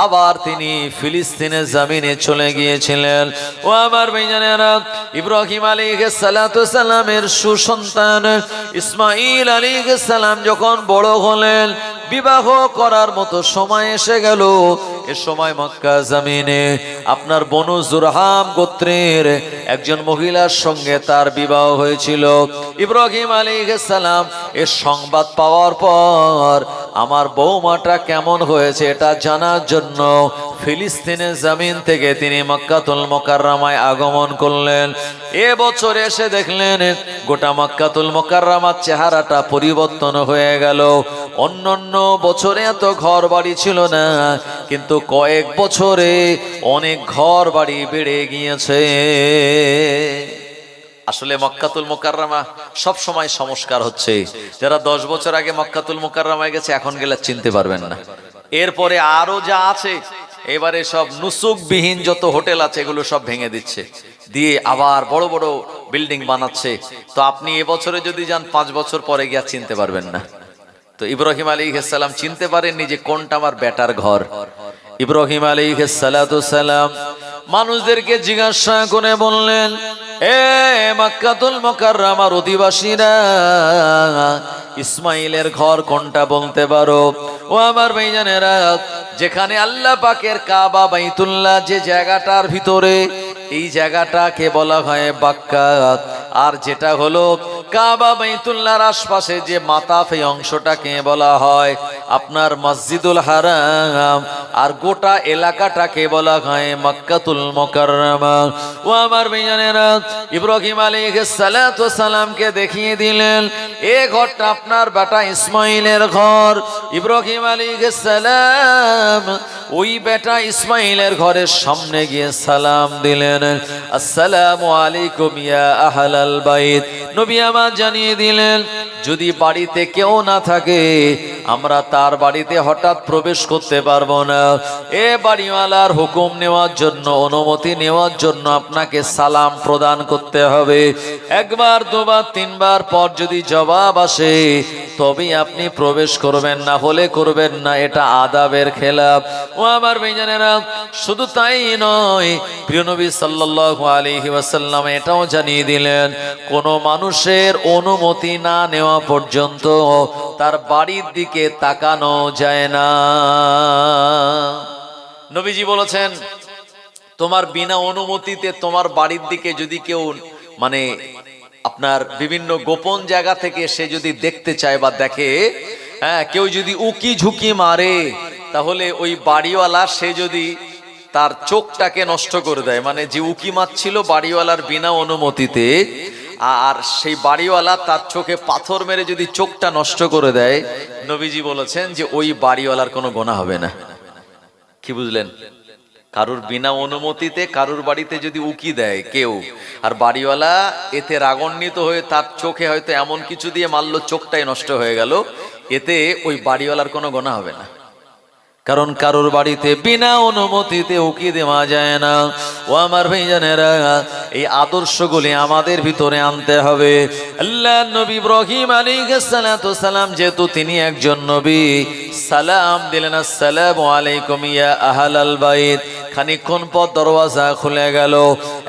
আবার তিনি ফিলিস্তিনের জমিনে চলে গিয়েছিলেন। ও আমার ভাইজানেরা, ইব্রাহিম আলাইহিস সালাতু সালামের সুসন্তান ইসমাঈল আলাইহিস সালাম যখন বড় হলেন, বিবাহ করার মতো সময় এসে গেল। এ সময় মক্কা জমিনে আপনার বনু জুরহাম গোত্রের একজন মহিলার সঙ্গে তার বিবাহ হয়েছিল। ইব্রাহিম আলাইহিস সালাম এর সংবাদ পাওয়ার পর আমার বৌমাটা কেমন হয়েছে এটা জানার জন্য ফিলিস্তিনের জমিন থেকে তিনি মক্কাতুল মুকাররমায় আগমন করলেন। এবছর এসে দেখলেন গোটা মক্কাতুল মুকাররমার চেহারাটা পরিবর্তন হয়ে গেল। অন্যান্য বছরে এত ঘর বাড়ি ছিল না, কিন্তু কয়েক বছরে অনেক ঘর বাড়ি বেড়ে গিয়েছে। আসলে মক্কাতুল মুকাররমা সব সময় সংস্কার হচ্ছে। যারা 10 বছর আগে মক্কাতুল মুকাররমায় গেছে এখন গেলে চিনতে পারবেন না। এরপরে আরো যা আছে এবারে সব নুসুকবিহীন যত হোটেল আছে এগুলো সব ভেঙে দিচ্ছে, দিয়ে আবার বড় বড় বিল্ডিং বানাচ্ছে। তো আপনি এবছরে যদি যান 5 বছর পরে গিয়ে চিনতে পারবেন না। তো ইব্রাহিম আলাইহিস সালাম চিনতে পারেননি যে কোনটা আমার বেটার ঘর। ইব্রাহিম আলাইহিস সালাম মানুষদেরকে জিজ্ঞাসা করে বললেন, এ মক্কাতুল মুকাররমার অধিবাসীরা, ইসমাইলের ঘর কোনটা বলতে পারো? ও আমার ভাইজানেরা, যেখানে আল্লাহ পাকের কাবা বাইতুল্লাহ যে জায়গাটার ভিতরে, এই জায়গাটাকে বলা হয় বাক্কা। আর যেটা হলো কাবা বাইতুল্লাহর আশপাশে যে মাতাফ, এই অংশটাকে বলা হয় আপনার মসজিদুল হারাম। আর গোটা এলাকাটাকে বলা হয় মক্কাতুল মুকাররমা। ও আমার ভাইজানেরা, ইব্রাহিম আলাইহিস সালামকে দেখিয়ে দিলেন এ ঘরটা আপনার বেটা ইসমাইলের ঘর। ইব্রাহিম আলাইহিস সালাম ওই বেটা ইসমাইলের ঘরের সামনে গিয়ে সালাম দিলেন, আসসালামু আলাইকুম ইয়া আহলাল বাইত। নবী আমার জানিয়ে দিলেন, যদি বাড়িতে কেউ না থাকে আমরা তার বাড়িতে হঠাৎ প্রবেশ করতে পারবো না। এ বাড়িওয়ালার হুকুম নেওয়ার জন্য, অনুমতি নেওয়ার জন্য আপনাকে সালাম প্রদান করতে হবে। একবার, দুবার, 3 বার পর যদি জবাব আসে তবেই আপনি প্রবেশ করবেন, না হলে করবেন না। এটা আদাবের খেলাফ। ও আমার ভাইজানেরা, শুধু তাই নয়, প্রিয় নবী সাল্লাল্লাহু আলাইহি ওয়াসাল্লাম এটাও জানিয়ে দিলেন, কোন মানুষের অনুমতি না নেওয়া পর্যন্ত তার বাড়ির দিকে তাকানো যায় না। নবীজি বলেছেন, তোমার বিনা অনুমতিতে তোমার বাড়ির দিকে যদি কেউ মানে আপনার বিভিন্ন গোপন জায়গা থেকে সে যদি দেখতে চায় বা দেখে, হ্যাঁ, কেউ যদি উকি ঝুঁকি মারে, তাহলে ওই বাড়িওয়ালা সে যদি তার চোখটাকে নষ্ট করে দেয়, মানে যে উকি মারছিল বাড়িওয়ালার বিনা অনুমতিতে, আর সেই বাড়িওয়ালা তার চোখে পাথর মেরে যদি চোখটা নষ্ট করে দেয়, নবীজি বলেছেন যে ওই বাড়িওয়ালার কোনো গুনাহ হবে না। কি বুঝলেন? কারুর বিনা অনুমতিতে কারুর বাড়িতে যদি উকি দেয় কেউ, আর বাড়িওয়ালা এতে রাগান্বিত হয়ে তার চোখে হয়তো এমন কিছু দিয়ে মারলো চোখটাই নষ্ট হয়ে গেল, এতে ওই বাড়িওয়ালার কোনো গুনাহ হবে না। কারণ কারোর বাড়িতে বিনা অনুমতিতে উকি দেওয়া যায় না। ও আমার ভাইজানেরা, এই আদর্শগুলি আমাদের ভিতরে আনতে হবে। আল্লাহ নবী ইব্রাহিম আলাইহিস সালাম যেহেতু তিনি একজন নবী, সালাম দিলেন, আসসালামু আলাইকুম ইয়া আহলাল বাইত। খানিকক্ষণ পর দরওয়াজা খুলে গেল,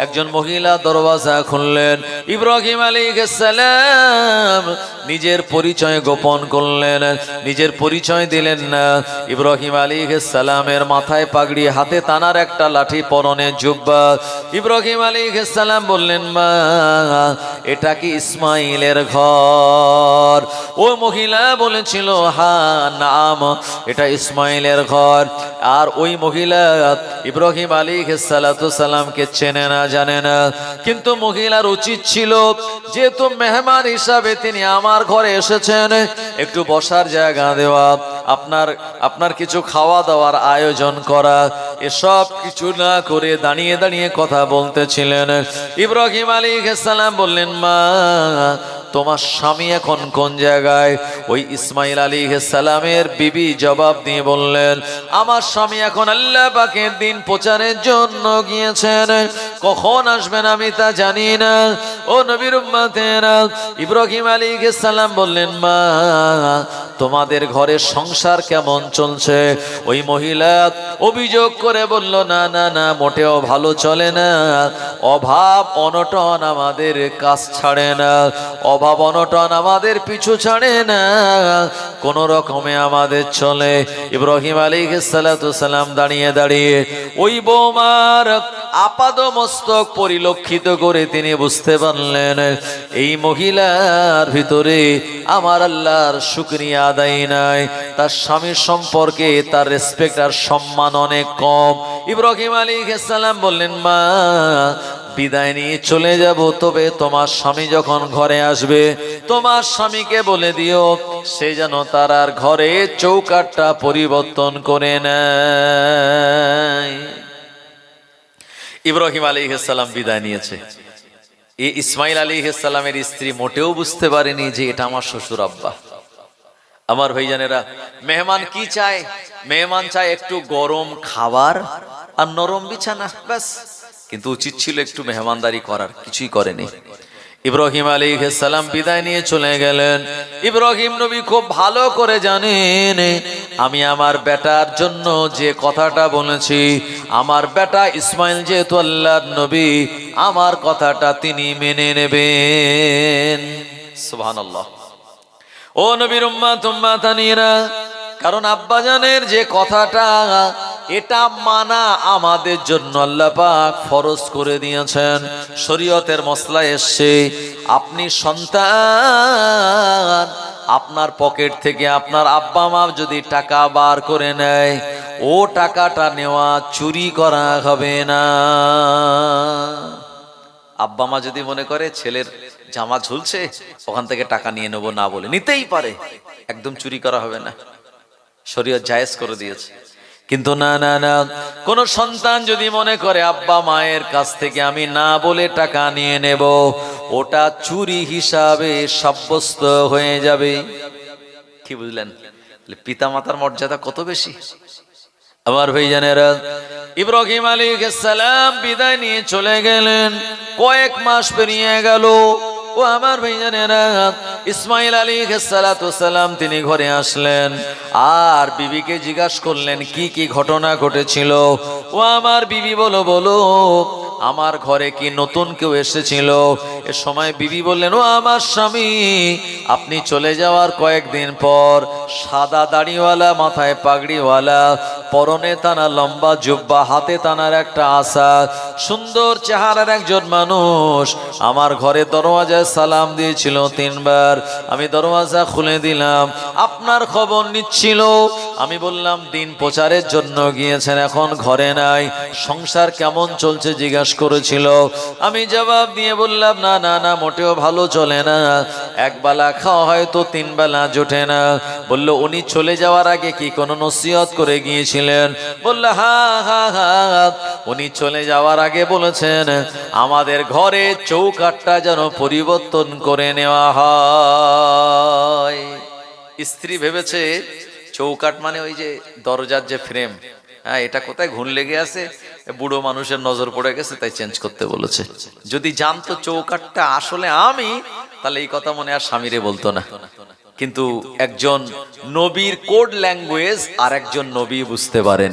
একজন মহিলা দরওয়াজা খুললেন। ইব্রাহিম আলাইহিস সালাম নিজের পরিচয় গোপন করলেন, নিজের পরিচয় দিলেন না। ইব্রাহিম আলাইহিস সালামের মাথায় পাগড়ি, হাতে তানার একটা লাঠি, পরনে জুব্বা। ইব্রাহিম আলাইহিস সালাম বললেন, মা, এটা কি ইসমাইলের ঘর? ও মহিলা বলেছিল, হ্যাঁ নাম, এটা ইসমাইলের ঘর। আর ওই মহিলা ইব্রাহিম আলাইহিস সালামকে চেনে না, জানে না। কিন্তু মহিলার উচিত ছিল, যেহেতু মেহমান হিসাবে তিনি আমার ঘরে এসেছেন, একটু বসার জায়গা দেওয়া, আপনার কিছু খাওয়া দাওয়ার আয়োজন করা। এসব কিছু না করে দাঁড়িয়ে দাঁড়িয়ে কথা বলতেছিলেন। ইব্রাহিম আলাইহিস সালাম বললেন, মা, তোমার স্বামী এখন কোন জায়গায়? ওই ইসমাইল আলাইহিস সালামের বিবি জবাব দিয়ে বললেন, আমার স্বামী এখন আল্লাহ পাকের দিন প্রচারের জন্য গিয়েছেন, কখন আসবেন আমি তা জানি না। ও নবীর উম্মতেরা, ইব্রাহিম আলাইহিস সালাম বললেন, মা, তোমাদের ঘরের সংসার কেমন চলছে? ওই মহিলা অভিযোগ করে বলল, না না না, মোটেও ভালো চলে না। অভাব অনটন আমাদের কাজ ছাড়ে না, অভাব অনটন আমাদের পিছু ছাড়ে না। কোন রকমে আমাদের চলে। ইব্রাহিম আলাইহিস সালাতু সালাম দাঁড়িয়ে দাঁড়িয়ে ওই বৌমার আপাদ মস্তক পরিলক্ষিত করে তিনি বুঝতে পারলেন এই মহিলার ভিতরে আমার আল্লাহর শুকরিয়া আদায় নাই, তার স্বামীর সম্পর্কে তার রেসপেক্ট আর সম্মান অনেক কম। ইব্রাহিম আলাইহিস সালাম বললেন, মা বিদায় নিয়ে চলে যাব, তবে তোমার স্বামী যখন ঘরে আসবে তোমার স্বামীকে বলে দিও সে যেন তার আর ঘরে চৌকাঠটা পরিবর্তন করে নেয়। ইব্রাহিম আলাইহিস সালাম বিদায় নিয়েছে। এই ইসমাইল আলাইহিস সালামের স্ত্রী মোটেও বুঝতে পারেনি যে এটা আমার শ্বশুর আব্বা। আমার ভাইজানেরা, মেহমান কি চায়? মেহমান চায় একটু গরম খাবার আর নরম বিছানা, ব্যাস। কিন্তু উচিত ছিল একটু মেহমানদারি করার, কিছুই করেনি। ইব্রাহিম আলাইহিস সালাম বিদায় নিয়ে চলে গেলেন। ইব্রাহিম নবী খুব ভালো করে জানেন আমি আমার বেটার জন্য যে কথাটা বলেছি, আমার বেটা ইসমাইল যেহেতু আল্লাহর নবী, আমার কথাটা তিনি মেনে নেবেন। সুবহানাল্লাহ। ও নবীর উম্মাত উম্মাতানিরা, কারণ আব্বাজানের যে কথাটা এটা মানা আমাদের জন্য আল্লাহ পাক ফরজ করে দিয়েছেন। শরীয়তের মসলা এসছে, আপনি সন্তান আপনার পকেট থেকে আপনার আব্বা মা যদি টাকা বার করে নেয়, ও টাকাটা নেওয়া চুরি করা হবে না। আব্বা মা যদি মনে করে ছেলের জামা ঝুলছে ওখান থেকে টাকা নিয়ে নেবো, না বলে নিতেই পারে, একদম চুরি করা হবে না, শরীয়ত জায়েজ করে দিয়েছে। কিন্তু না না না, কোন সন্তান যদি মনে করে আব্বা মায়ের কাছ থেকে আমি না বলে টাকা নিয়ে নেব, ওটা চুরি হিসাবে সাব্যস্ত হয়ে যাবে। কি বুঝলেন? পিতা মাতার মর্যাদা কত বেশি। আমার ভাইজানেরা, ইব্রাহিম আলাইহিস সালাম বিদায় নিয়ে চলে গেলেন। কয়েক মাস পেরিয়ে গেল। ও আমার ভাইজানেরা, ইসমাইল আলাইহিস সালাতু সালাম তিনি ঘরে আসলেন আর বিবিকে জিজ্ঞাসা করলেন কি কি ঘটনা ঘটেছিল। ও আমার বিবি বলো আমার ঘরে কি নতুন কেউ এসেছিল? এ সময় বিবি বললেন, ও আমার স্বামী, আপনি চলে যাওয়ার কয়েকদিন পর সাদা দাড়িওয়ালা, মাথায় পাগড়িওয়ালা, পরনে টানা লম্বা জুব্বা, হাতে টানার একটা আসা, সুন্দর চেহারার একজন মানুষ আমার ঘরে দরওয়াজায় সালাম দিয়েছিল 3 বার। আমি দরওয়াজা খুলে দিলাম, আপনার খবর নিচ্ছিল। আমি বললাম দিন প্রচারের জন্য গিয়েছেন, এখন ঘরে নাই, সংসার কেমন চলছে জিজ্ঞাসা করেছিল। আমি জবাব দিয়ে বললাম না না না, মোটেও ভালো চলে না, একবেলা খাওয়া হয়তো 3 বেলা জোটে না। বলল উনি চলে যাওয়ার আগে কি কোনো নসিহত করে গিয়েছিলেন? বলল হ্যাঁ হ্যাঁ হ্যাঁ, উনি চলে যাওয়ার আগে বলেছেন আমাদের ঘরে চৌকাঠটা যেন পরিবর্তন করে নেওয়া হয়। স্ত্রী ভেবেছে চৌকাঠ মানে ওই যে দরজার যে ফ্রেম, হ্যাঁ, এটা কোথায় ঘুণ লেগে আছে, বুড়ো মানুষের নজর পড়ে গেছে তাই চেঞ্জ করতে বলেছে। যদি জানতো চৌকাঠটা আসলে আমি, তাহলে এই কথা মনে আর স্বামীরে বলতো না। কিন্তু একজন নবীর কোড ল্যাঙ্গুয়েজ আর একজন নবী বুঝতে পারেন,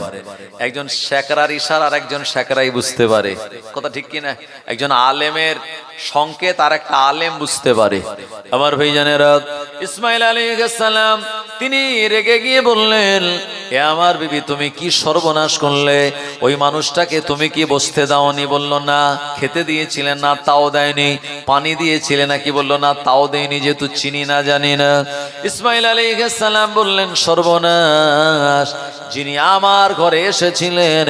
একজন শেকরার ইশারা আর একজন শেকরাই বুঝতে পারে, কথা ঠিক কিনা? একজন আলেমের সংকেত আর একটা আলেম বুঝতে পারে। আমার ভাইজানেরা, ইসমাইল আলাইহিস সালাম তিনি রেগে গিয়ে বললেন, এ আমার বিবি তুমি কি সর্বনাশ করলে? ওই মানুষটাকে তুমি কি বসতে দাওনি? বলল না। খেতে দিয়েছিলেন? না, তাও দেয়নি। পানি দিয়েছিলে নাকি? বলল না, তাও দেয়নি, যেহেতু চিনি না জানি না। ইসমাইল আলাইহিস সালাম বললেন, সর্বনাশ, যিনি আমার ঘরে এসেছিলেন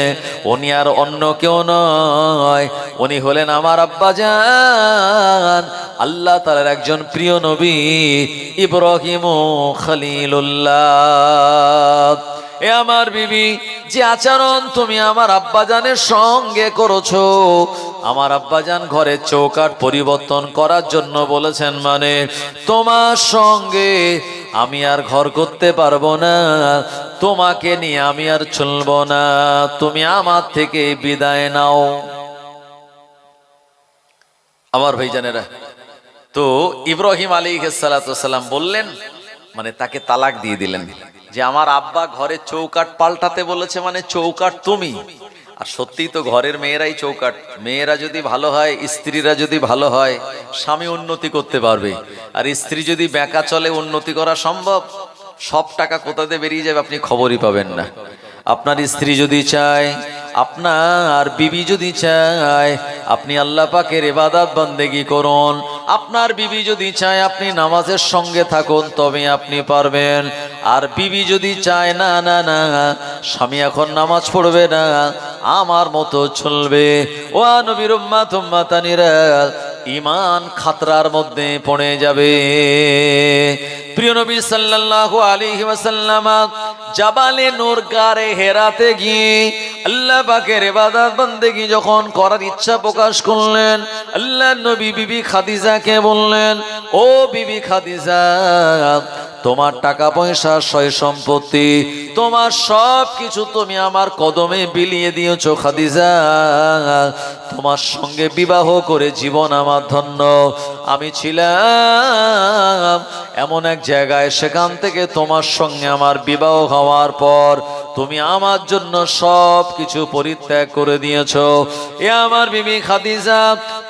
উনি আর অন্য কেউ নয়, উনি হলেন আমার আব্বাজান, আল্লাহ তাআলার একজন প্রিয় নবী ইব্রাহিম খলিলুল্লাহ। এ আমার বিবি, যে আচরণ তুমি আমার আব্বাজানের সঙ্গে করেছো, আমার আব্বাজান ঘরে চৌকাঠ পরিবর্তন করার জন্য বলেছেন, মানে তোমার সঙ্গে আমি আর ঘর করতে পারবো না, তোমাকে নিয়ে আমি আর চলবো না, তুমি আমার থেকে বিদায় নাও। আমার ভাইজানেরা, তো ইব্রাহিম আলাইহিস সালাতু সালাম বললেন, মানে তাকে তালাক দিয়ে দিলেন, যে আমার আব্বা ঘরে চৌকাঠ পাল্টাতে বলেছে, মানে চৌকাঠ তুমি। আর সত্যিই তো ঘরের মেয়েরাই চৌকাঠ। মেয়েরা যদি ভালো হয়, স্ত্রীরা যদি ভালো হয়, স্বামী উন্নতি করতে পারবে। আর স্ত্রী যদি বেঁকা চলে, উন্নতি করা সম্ভব? সব টাকা কোথাতে বেরিয়ে যাবে আপনি খবরই পাবেন না। আপনার স্ত্রী যদি চায়, আপনার বিবি যদি চায় আপনি আল্লাহ পাকের ইবাদত বান্দেগি করুন, আপনার বিবি যদি চায় আপনি নামাজের সঙ্গে থাকুন, তবে আপনি পারবেন। আর বিবি যদি চায় না না না স্বামী এখন নামাজ পড়বে না, আমার মতো চলবে, ও নবীর উম্মাত উম্মাতানিরা ঈমান খাতরার মধ্যে পড়ে যাবে। প্রিয় নবী সাল্লাল্লাহু আলাইহি ওয়াসাল্লাম জাবালে নূর গারে হেরাতে গিয়ে আল্লাহ পাকের ইবাদত বান্দেগি যখন করার ইচ্ছা প্রকাশ করলেন, আল্লাহর নবী বিবি খাদিজাকে বললেন, ও বিবি খাদিজা, তোমার টাকা পয়সা সয় সম্পত্তি তোমার সব কিছু তুমি আমার কদমে বিলিয়ে দিয়েছো খাদিজা, তোমার সঙ্গে বিবাহ করে জীবন আমার ধন্য। আমি ছিলাম এমন এক জায়গায়, সেখান থেকে তোমার সঙ্গে আমার বিবাহ হওয়ার পর তুমি আমার জন্য সব কিছু পরিত্যাগ করে দিয়েছো। এ আমার বিবি খাদিজা,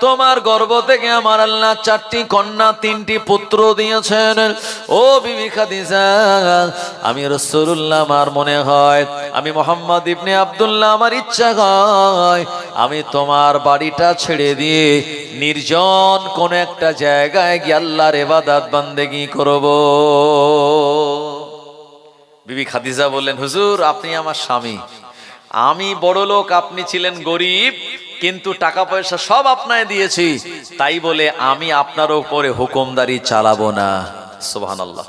তোমার গর্ভ থেকে আমার আল্লাহ 4টি কন্যা 3টি পুত্র দিয়েছেন। ও বিবি খাদিজা, আমি রাসূলুল্লাহ, আমার মনে হয়, আমি মুহাম্মদ ইবনে আব্দুল্লাহ, আমার ইচ্ছা হয় আমি তোমার বাড়িটা ছেড়ে দিয়ে নির্জন কোন একটা জায়গায় গিয়ে আল্লাহর ইবাদত বান্দেগি করব। বিবি খাদিজা বললেন, হুজুর আপনি আমার স্বামী, আমি বড় লোক, আপনি ছিলেন গরিব, কিন্তু টাকা পয়সা সব আপনায় দিয়েছি, তাই বলে আমি আপনার উপরে হুকুমদারি চালাবো না। সুবহানাল্লাহ।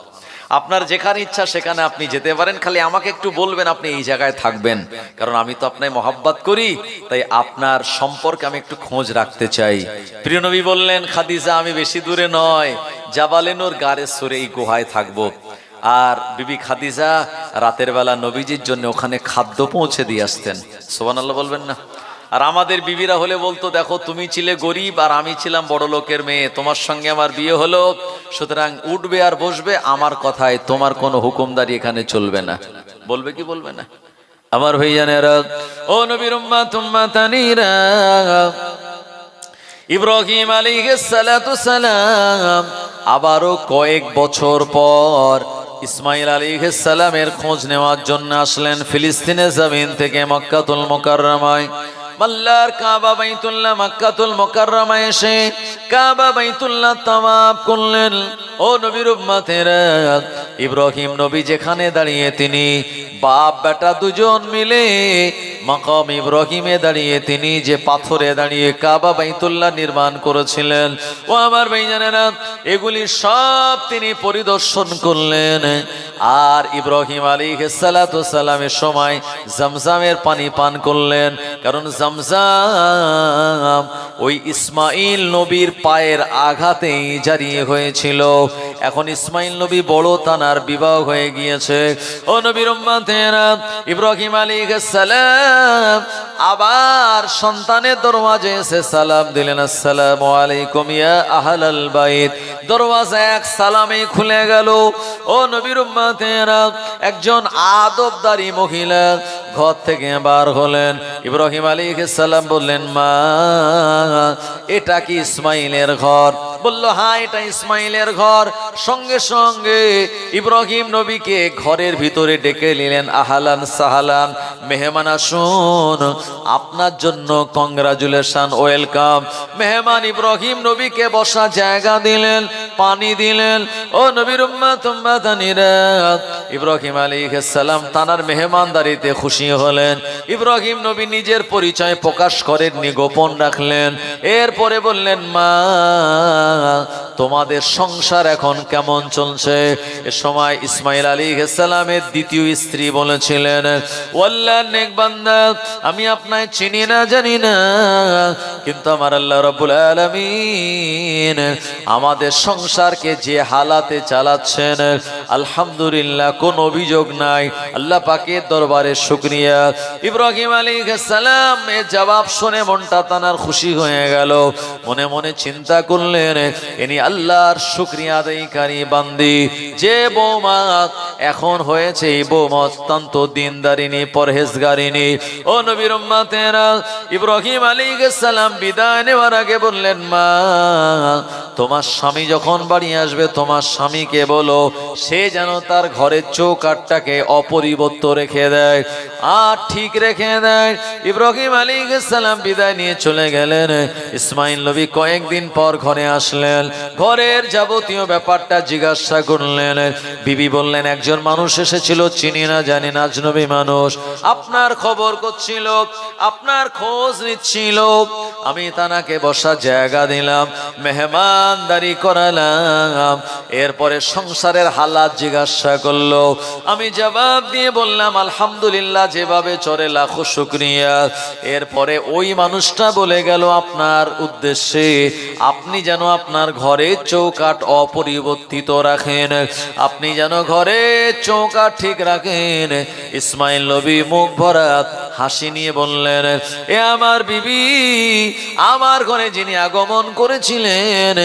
আপনার যেখানে ইচ্ছা সেখানে আপনি যেতে পারেন, খালি আমাকে একটু বলবেন আপনি এই জায়গায় থাকবেন, কারণ আমি তো আপনায় মহব্বত করি, তাই আপনার সম্পর্কে আমি একটু খোঁজ রাখতে চাই। প্রিয় নবী বললেন, খাদিজা আমি বেশি দূরে নয়, জাবালে নূর গারে সুরে এই গুহায় থাকবো। আর বিবি খাদিজা রাতের বেলা নবীজির জন্য ওখানে খাদ্য পৌঁছে দিয়ে আসতেন। সুবহানাল্লাহ বলবেন না? আর আমাদের বিবিরা হলে বলতো, দেখো তুমি ছিলে গরিব আর আমি ছিলাম বড় লোকের মেয়ে, তোমার সঙ্গে আমার বিয়ে হলো, সুতরাং উঠবে আর বসবে আমার কথায়, তোমার কোনো হুকুমদারি এখানে চলবে না। বলবে কি বলবে না? আমার ভাইজানেরা, ও নবীর উম্মাত উম্মাতানিরা, ইব্রাহিম আলাইহিস সালাতু সালাম আবারও কয়েক বছর পর ইসমাইল আলাইহিস সালামের খোঁজ নেওয়ার জন্য আসলেন ফিলিস্তিনের জমিন থেকে মক্কাতুল মুকাররমায়। আল্লাহর কাবা বাইতুল্লাহ মক্কাতুল মুকাররমায় এসে কাবা বাইতুল্লাহ তাওয়াফ করলেন। ও নবীর উম্মতেরা, ইব্রাহিম নবী যেখানে দাঁড়িয়ে তিনি বাপ বেটা দুজন মিলে মাকাম ইব্রাহিমে দাঁড়িয়ে তিনি যে পাথরে দাঁড়িয়ে কাবা বাইতুল্লাহ নির্মাণ করেছিলেন, ও আমার ভাইজানেরা, এগুলি সব তিনি পরিদর্শন করলেন। আর ইব্রাহিম আলাইহিস সালাতু সালামের সময় জমজমের পানি পান করলেন, কারণ জমজম ওই ইসমাইল নবীর পায়ের আঘাতেই জারি হয়েছিল। এখন ইসমাইল নবী বড়, তানার বিবাহ হয়ে গিয়েছে। ও নবীর উম্মতেরা, ইব্রাহিম আলাইহিস সালাম আবার সন্তানের দরওয়াজে এসে সালাম দিলেন, আসসালামু আলাইকুম ইয়া আহলাল বাইত। দরওয়াজা এক সালামে খুলে গেল। ও নবীর উম্মতেরা, একজন আদবদারী মহিলা ঘর থেকে বার হলেন। ইব্রাহিম আলাইহিস সালাম বললেন, মা এটা কি ইসমাইলের ঘর? বলল, হ্যাঁ এটা ইসমাইলের ঘর। সঙ্গে সঙ্গে ইব্রাহিম নবীকে ঘরের ভিতরে ডেকে নিলেন। আহলান সাহালান, মেহমান আসুন, আপনার জন্য কংগ্রাচুলেশন, ওয়েলকাম। মেহমান ইব্রাহিম নবীকে বসা জায়গা দিলেন, পানি দিলেন। ও নবীর উম্মাত উম্মাতানিরা, ইব্রাহিম আলাইহিস সালাম তানার মেহমানদারিতে খুশি হলেন। ইব্রাহিম নবী নিজের পরিচয় প্রকাশ করেননি, গোপন রাখলেন। এরপরে বললেন, মা তোমাদের সংসার এখন কেমন চলছে? এ সময় ইসমাইল আলাইহিস সালামের দ্বিতীয় স্ত্রী বলেছিলেন, ও আল্লাহর নেক বান্দা, আমি আপনাকে চিনি না জানি না, কিন্তু আমার আল্লাহ রাব্বুল আলামিন আমাদের সংসারকে যে হালাতে চালাচ্ছেন, আলহামদুলিল্লাহ, কোন অভিযোগ নাই। আল্লাহ পাকের দরবারে শুকরিয়া। ইব্রাহিম আলাইহিস সালাম এর জবাব শুনে মনটা তানার খুশি হয়ে গেল। মনে মনে চিন্তা করলেন, ইনি আল্লাহর শুকরিয়া আদায়কারী বান্দি। যে বৌমা এখন হয়েছে, এই বৌমা অত্যন্ত দিনদারিনী, পরহেজগারিনী। ও নবীর উম্মতেরা, ইব্রাহিম আলাইহিস সালাম বিদায় নেওয়ার আগে বললেন, মা তোমার স্বামী যখন বাড়ি আসবে তোমার স্বামীকে বলো সে যেন তার ঘরের চৌকাঠটাকে অপরিবর্তিত রেখে দেয় আর ঠিক রেখে দেয়। ইব্রাহিম আলাইহিস সালাম বিদায় নিয়ে চলে গেলেন। ইসমাইল নবী কয়েকদিন পর ঘরে আসলেন, ঘরের যাবতীয় ব্যাপারটা জিজ্ঞাসা করলেন। বিবি বললেন, একজন মানুষ এসেছিল, চিনি না জানি না, আজনবী মানুষ, আপনার খবর করছিল, আপনার খোঁজ নিচ্ছিল, আমি তানাকে বসার জায়গা দিলাম, মেহমানদারি করালাম, এরপরে সংসারের হালাত জিজ্ঞাসা করলো, আমি জবাব দিয়ে বললাম আলহামদুলিল্লাহ, যেভাবে চলে লাখো শুকরিয়া। এরপরে ওই মানুষটা বলে গেল আপনার উদ্দেশ্যে আপনি যেন আপনার ঘরে চৌকাঠ অপরিবর্তিত রাখেন, আপনি যেন ঘরে চৌকাঠ ঠিক রাখেন। ইসমাইল নবী মুখ ভরা হাসি নিয়ে বললেন, এ আমার বিবি, আমার ঘরে যিনি আগমন করেছিলেন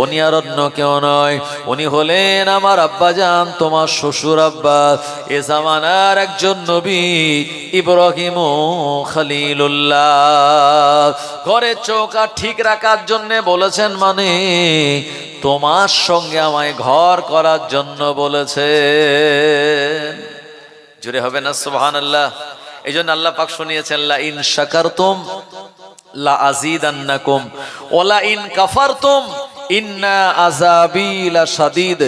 উনি আর অন্য কেউ নয়, উনি হলেন আমার আব্বাজান, তোমার শ্বশুর আব্বা, এ জামানার একজন নবী ইব্রাহিম খলিলুল্লাহ। ঘরে চৌকাঠ ঠিক রাখার জন্য বলেছেন, মানে তোমার সঙ্গে আমায় ঘর করার জন্য বলেছেন। জোরে হবে না সুবহানাল্লাহ? এই জন্য আল্লাহ পাক শুনিয়েছেন, লা ইন শাকারতুম লা আযীদান্নাকুম ওয়া লা ইন কাফারতুম ইন্না আযাবী লাশাদীদ।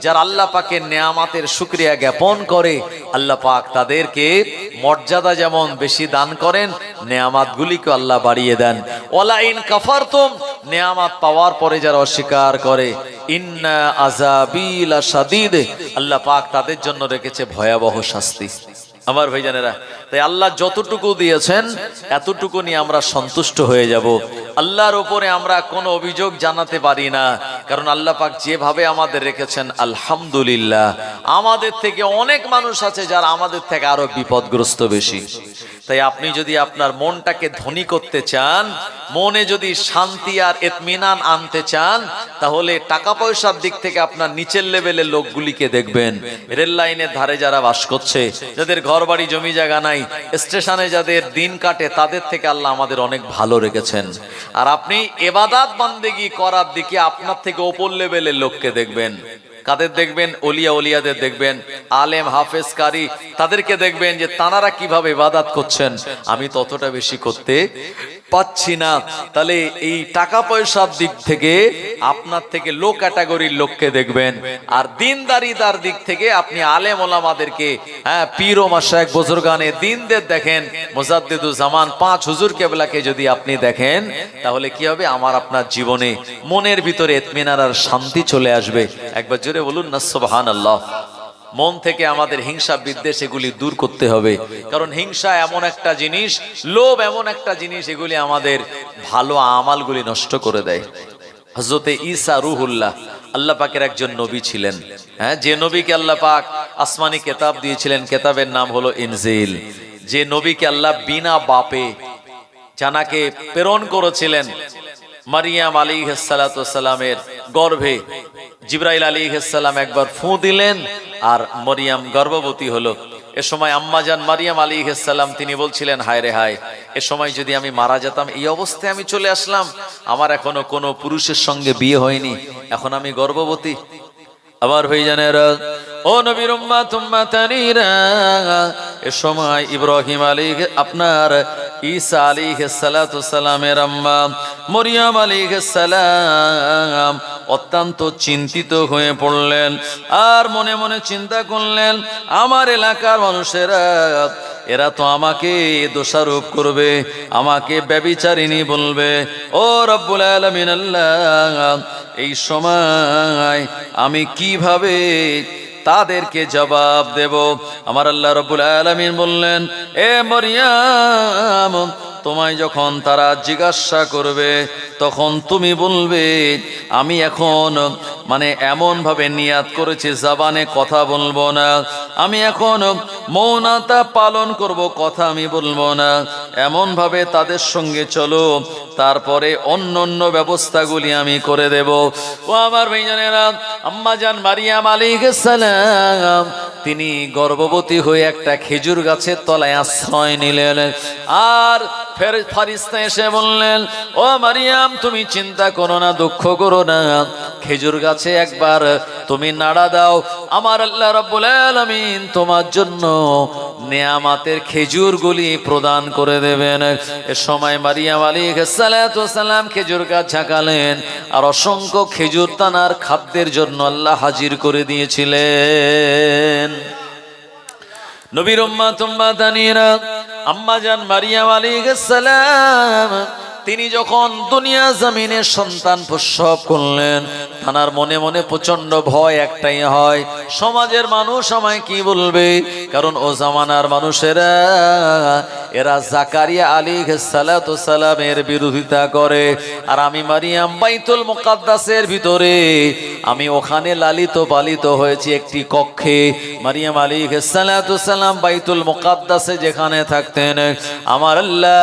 যারা আল্লাহ পাকের নেয়ামতের শুকরিয়া জ্ঞাপন করে আল্লাহ পাক তাদেরকে মর্যাদা যেমন বেশি দান করেন, নেয়ামতগুলিকে আল্লাহ বাড়িয়ে দেন। ওয়ালা ইন কাফারতুম, নেয়ামত পাওয়ার পরে যারা অস্বীকার করে, ইন্না আযাবী লাশাদীদ, আল্লাহ পাক তাদের জন্য রেখেছে ভয়াবহ শাস্তি। আমার ভাইজানেরা, তাই আল্লাহ যতটুকু দিয়েছেন এতটুকু নিয়ে আমরা সন্তুষ্ট হয়ে যাব। আল্লাহর উপরে আমরা কোনো অভিযোগ জানাতে পারি না, কারণ আল্লাহ পাক যেভাবে আমাদের রেখেছেন আলহামদুলিল্লাহ। আমাদের থেকে অনেক মানুষ আছে যারা আমাদের থেকে আরো বিপদগ্রস্ত বেশি। তাই আপনি যদি আপনার মনটাকে ধনী করতে চান, মনে যদি শান্তি আর ইতমিনান আনতে চান, তাহলে টাকা পয়সার দিক থেকে আপনার নিচের লেভেলের লোকগুলিকে দেখবেন। রেল লাইনের ধারে যারা বাস করছে, যাদের ঘর বাড়ি জমি জায়গা নাই, স্টেশনে যাদের দিন কাটে, তাদের থেকে আল্লাহ আমাদের অনেক ভালো রেখেছেন। আর আপনি ইবাদত বান্দেগি করার দিকে আপনার থেকে ওপর লেভেলের লোককে দেখবেন। কাদের দেখবেন? ওলিয়া ওলিয়াদের দেখবেন, আলেম হাফেজ কারি, তাদেরকে দেখবেন যে তানারা কিভাবে ইবাদত করছেন, আমি ততটা বেশি করতে পাচ্ছি না। তাহলে এই টাকা পয়সার দিক থেকে আপনার থেকে লো ক্যাটাগরির লোককে দেখবেন, আর দিনদারিদার দিক থেকে আপনি আলেম ওলামাদেরকে, পীর ও মাশায়েখ বুজুর্গানে দ্বীনদের দেখেন, মুজাদ্দিদুজ জামান 5 হুজুর কেবলাকে যদি আপনি দেখেন, তাহলে কি হবে? আমার আপনার জীবনে মনের ভিতরে ইতমিনান আর শান্তি চলে আসবে। একবার জোরে বলুন না সুবহানাল্লাহ। মন থেকে আমাদের হিংসা বিদ্বেষ এগুলি দূর করতে হবে, কারণ হিংসা এমন একটা জিনিস, লোভ এমন একটা জিনিস, এগুলি আমাদের ভালো আমালগুলি নষ্ট করে দেয়। হযরতে ঈসা রূহুল্লাহ আল্লাহ পাকের একজন নবী ছিলেন, যে নবীকে আল্লাহ পাক আসমানি কিতাব দিয়েছিলেন, কিতাবের নাম হলো ইনজিল। যে নবীকে আল্লাহ বিনা বাপে জানাকে প্রেরণ করেছিলেন, মারিয়াম আলাইহিস সালাতু ওয়াস সালামের গর্ভে জিবরাইল আলাইহিস সালাম একবার ফু দিলেন আর মরিয়াম গর্ভবতী হলো। এ সময় আম্মাজান মারিয়াম আলাইহিস সালাম তিনি বলছিলেন, হায় রে হায়, এ সময় যদি আমি মারা যেতাম, এই অবস্থায় আমি চলে আসলাম, আমার এখনো কোনো পুরুষের সঙ্গে বিয়ে হয়নি, এখন আমি গর্ভবতী। আবার ভাইজানেরা, ও নবীর উম্মাত উম্মাতানিরা, এ সময় ইব্রাহিম আলাইহিস আপনার ঈসা আলাইহিস সালাতু সালামের আম্মা মরিয়ম আলাইহিস সালাম অত্যন্ত চিন্তিত হয়ে পড়লেন, আর মনে মনে চিন্তা করলেন, আমার এলাকার মানুষেরা এরা তো আমাকে দোষারোপ করবে, আমাকে ব্যভিচারিণী বলবে। ও রব্বুল আলামিন আল্লাহ, এই সময় আমি কিভাবে তাদেরকে জবাব দেব? আমার আল্লাহ রব্বুল আলামিন বললেন, এ মরিয়াম, তোমায় যখন তারা জিজ্ঞাসা করবে তখন তুমি বলবে, আমি এখন এমন ভাবে নিয়াত করেছি জবানে কথা বলবো না, আমি এখন মৌনতা পালন করব, কথা আমি বলবো না, এমন ভাবে তাদের সঙ্গে চলো, তারপরে অন্য ব্যবস্থাগুলি আমি করে দেব। ও আমার ভাইজানেরা, আম্মা জান মারিয়াম আলাইহিস সালাম তিনি গর্ভবতী হয়ে একটা খেজুর গাছের তলায় আশ্রয় নিলেন। আর ফের ফারিস্তা এসে বললেন, ও মারিয়াম, তুমি চিন্তা করো না, দুঃখ করো না, খেজুর গাছে একবার তুমি নাড়া দাও, আমার আল্লাহ রাব্বুল আলামিন তোমার জন্য নেয়ামাতের খেজুরগুলি প্রদান করে দেবেন। এ সময় মারিয়াম আলাইহিস সালাতু ওয়াস সালাম খেজুর গাছ ঝাঁকালেন, আর অসংখ্য খেজুর তানার খাদ্যের জন্য আল্লাহ হাজির করে দিয়েছিলেন। নবীর উম্মাত-উম্মাতানিরা, আম্মাজান মারিয়াম আলাইহিস সালাম তিনি যখন দুনিয়া জমিনে সন্তান প্রসব করলেন, তানার মনে মনে প্রচন্ড ভয় একটাই হয়, সমাজের মানুষ আমায় কি বলবে, কারণ ও জামানার মানুষেরা এরা জাকারিয়া আলাইহিস সালাতু ওয়াস সালামের বিরোধিতা করে, আর আমি মারিয়াম বাইতুল মুকাদ্দাসের ভিতরে, আমি ওখানে লালিত পালিত হয়েছি একটি কক্ষে। মারিয়াম আলাইহিস সালাতু ওয়াস সালাম বাইতুল মুকাদ্দাসে যেখানে থাকতেন, আমার আল্লাহ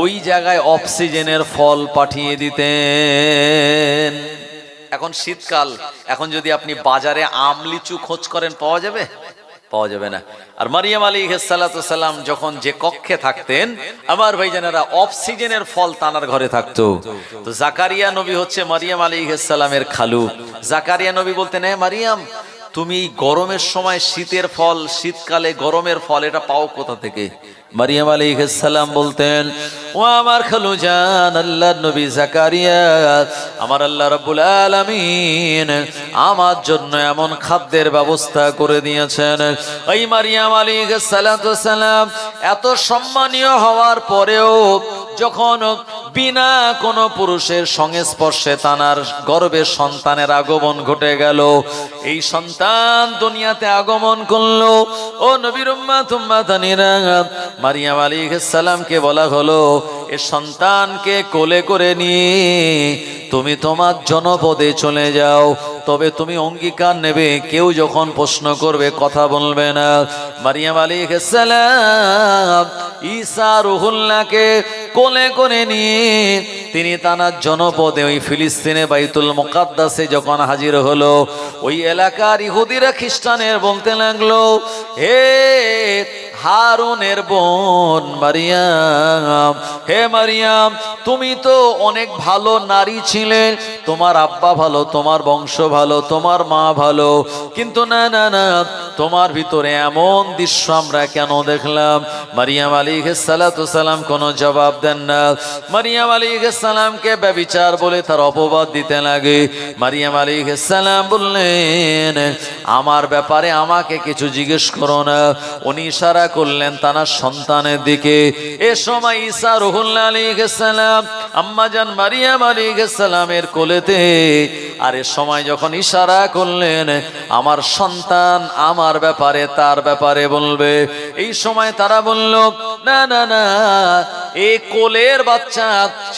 ওই জায়গায় অক্সিজেনের ফল পাঠিয়ে দিতেন। এখন শীতকাল, এখন যদি আপনি বাজারে আম লিচু খোঁজ করেন, পাওয়া যাবে? পাওয়া যাবে না। আর মারিয়াম আলাইহিস সালাতু ওয়াস সালাম যখন যে কক্ষে থাকতেন, আমার ভাইজানেরা, অক্সিজেনের ফল তানার ঘরে থাকতো। তো জাকারিয়া নবী হচ্ছে মারিয়াম আলাইহিস সালামের খালু। জাকারিয়া নবী বলতেন, হ্যাঁ মারিয়াম, তুমি গরমের সময় শীতের ফল, শীতকালে গরমের ফল, এটা পাও কোথা থেকে? মারিয়াম আলাইহিস সালাম বলতেন, ও আমার খালু জান, আল্লাহর নবী জাকারিয়া, আমার আল্লাহ রাব্বুল আলামিন আমার জন্য এমন খাদ্যের ব্যবস্থা করে দিয়েছেন। এই মারিয়াম আলাইহিস সালাতু ওয়াস সালাম এত সম্মানীয় হওয়ার পরেও যখন বিনা কোনো পুরুষের সংস্পর্শে তানার গর্ভে সন্তানের আগমন ঘটে গেল, এই সন্তান দুনিয়াতে আগমন করলো, ও নবীর উম্মাত-উম্মাতানিরা, মারিয়াম আলাইহিস সালামকে বলা হলো, এ সন্তানকে কোলে করে নিয়ে তুমি তোমার জনপদে চলে যাও, তবে তুমি অঙ্গীকার নেবে, কেউ যখন প্রশ্ন করবে কথা বলবে না। মারিয়াম আলাইহিস সালাম ঈসা রুহুল্লাহকে কোলে করে নিয়ে তিনি তানার জনপদে ওই ফিলিস্তিনে বাইতুল মুকাদ্দাসে যখন হাজির হলো, ওই এলাকার ইহুদিরা খ্রিস্টানের বলতে লাগলো, হে হারুনের বোন মারিয়াম, হে মারিয়াম, তুমি তো অনেক ভালো নারী ছিলে, তোমার আব্বা ভালো, তোমার বংশ ভালো, তোমার মা ভালো, কিন্তু না না না, তোমার ভিতরে এমন দৃশ্য আমরা কেন দেখলাম? মারিয়াম আলাইহিস সালাতু ওয়াস সালাম কোনো জবাব দেন না। মারিয়াম আলাইহিস সালামকে ব্যভিচার বলে তার অপবাদ দিতে লাগে। মারিয়াম আলাইহিস সালাম বললেন, আমার ব্যাপারে আমাকে কিছু জিজ্ঞেস করো না। উনি ইশারা করলেন তানার সন্তানের দিকে। এ সময় ঈসা রুহুল্লাহ আলাইহিস সালাম আম্মাজান মারিয়াম আলাইহিস সালামের কোলেতে, আর এ সময় যখন ইশারা করলেন আমার সন্তান আমার ব্যাপারে তার ব্যাপারে বলবে, এই সময় তারা বলল, না না না, এই কোলের বাচ্চা,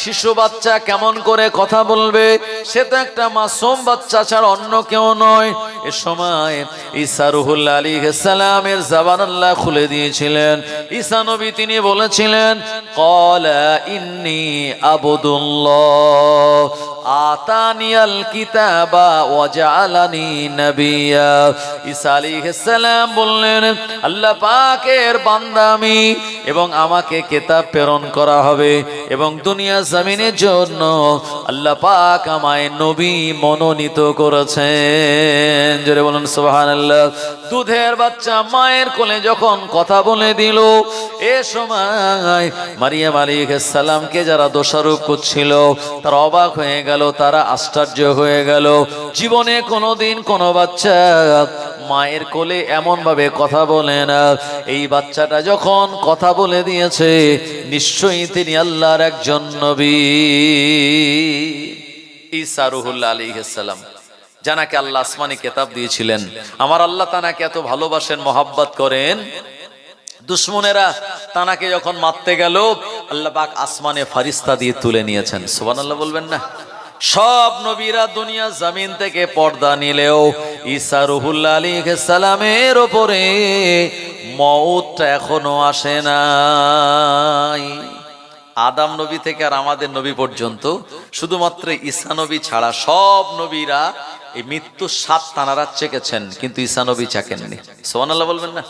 শিশু বাচ্চা কেমন করে কথা বলবে? সে তো একটা মাসুম বাচ্চা ছাড়া অন্য কেউ নয়। এ সময় ঈসা রুহুল্লাহ আলাইহিস সালামের জবান আল্লাহ খুলে দিয়েছিলেন। ঈসা নবী তিনি বলেছিলেন, ক্বালা ইন্নী আবদুল্লাহ আতানিয়াল কিতাবা ওয়া জাআলানি নবিয়্যা। ঈসা আলাইহিস সালাম বললেন, আল্লাহ পাকের বান্দা আমি, এবং আমাকে কিতাব প্রেরণ করা হবে, এবং দুনিয়া জমিনের জন্য আল্লাহ পাক আমায় নবী মনোনীত করেছেন। জোরে বলুন সুবহানাল্লাহ। দুধের বাচ্চা মায়ের কোলে যখন কথা বলে দিল, এ সময় মারিয়াম আলাইহিস সালামকে যারা দোষারোপ করছিল তারা অবাক হয়ে গেল, তারা আশ্চর্য হয়ে গেল। জীবনে কোনোদিন কোনো বাচ্চা মায়ের কোলে এমন ভাবে কথা বলে না। এই বাচ্চাটা যখন কথা বলে দিয়েছে, নিশ্চয়ই তিনি আল্লাহর একজন নবী। ঈসা রুহুল্লাহ আলাইহিস সালাম, জানাকে আল্লাহ আসমানি কিতাব দিয়েছিলেন, আমার আল্লাহ তানাকে এত ভালোবাসেন, মহাব্বত করেন, দুশ্মনেরা তানাকে যখন মারতে গেল, আল্লাহ পাক আসমানে ফারিস্তা দিয়ে তুলে নিয়েছেন। সুবহানাল্লাহ বলবেন না? সব নবীরা দুনিয়া জমিন থেকে পর্দা নিলেও ঈসা রুহুল্লাহ আলাইহিস সালামের উপরে মওতটা এখনো আসে নাই। আদম নবী থেকে আর আমাদের নবী পর্যন্ত শুধুমাত্র ঈসা নবী ছাড়া সব নবীরা এই মৃত্যুর স্বাদ তানারা চেকেছেন, কিন্তু ঈসা নবী চাকেননি। সুবহানাল্লাহ বলবেন না?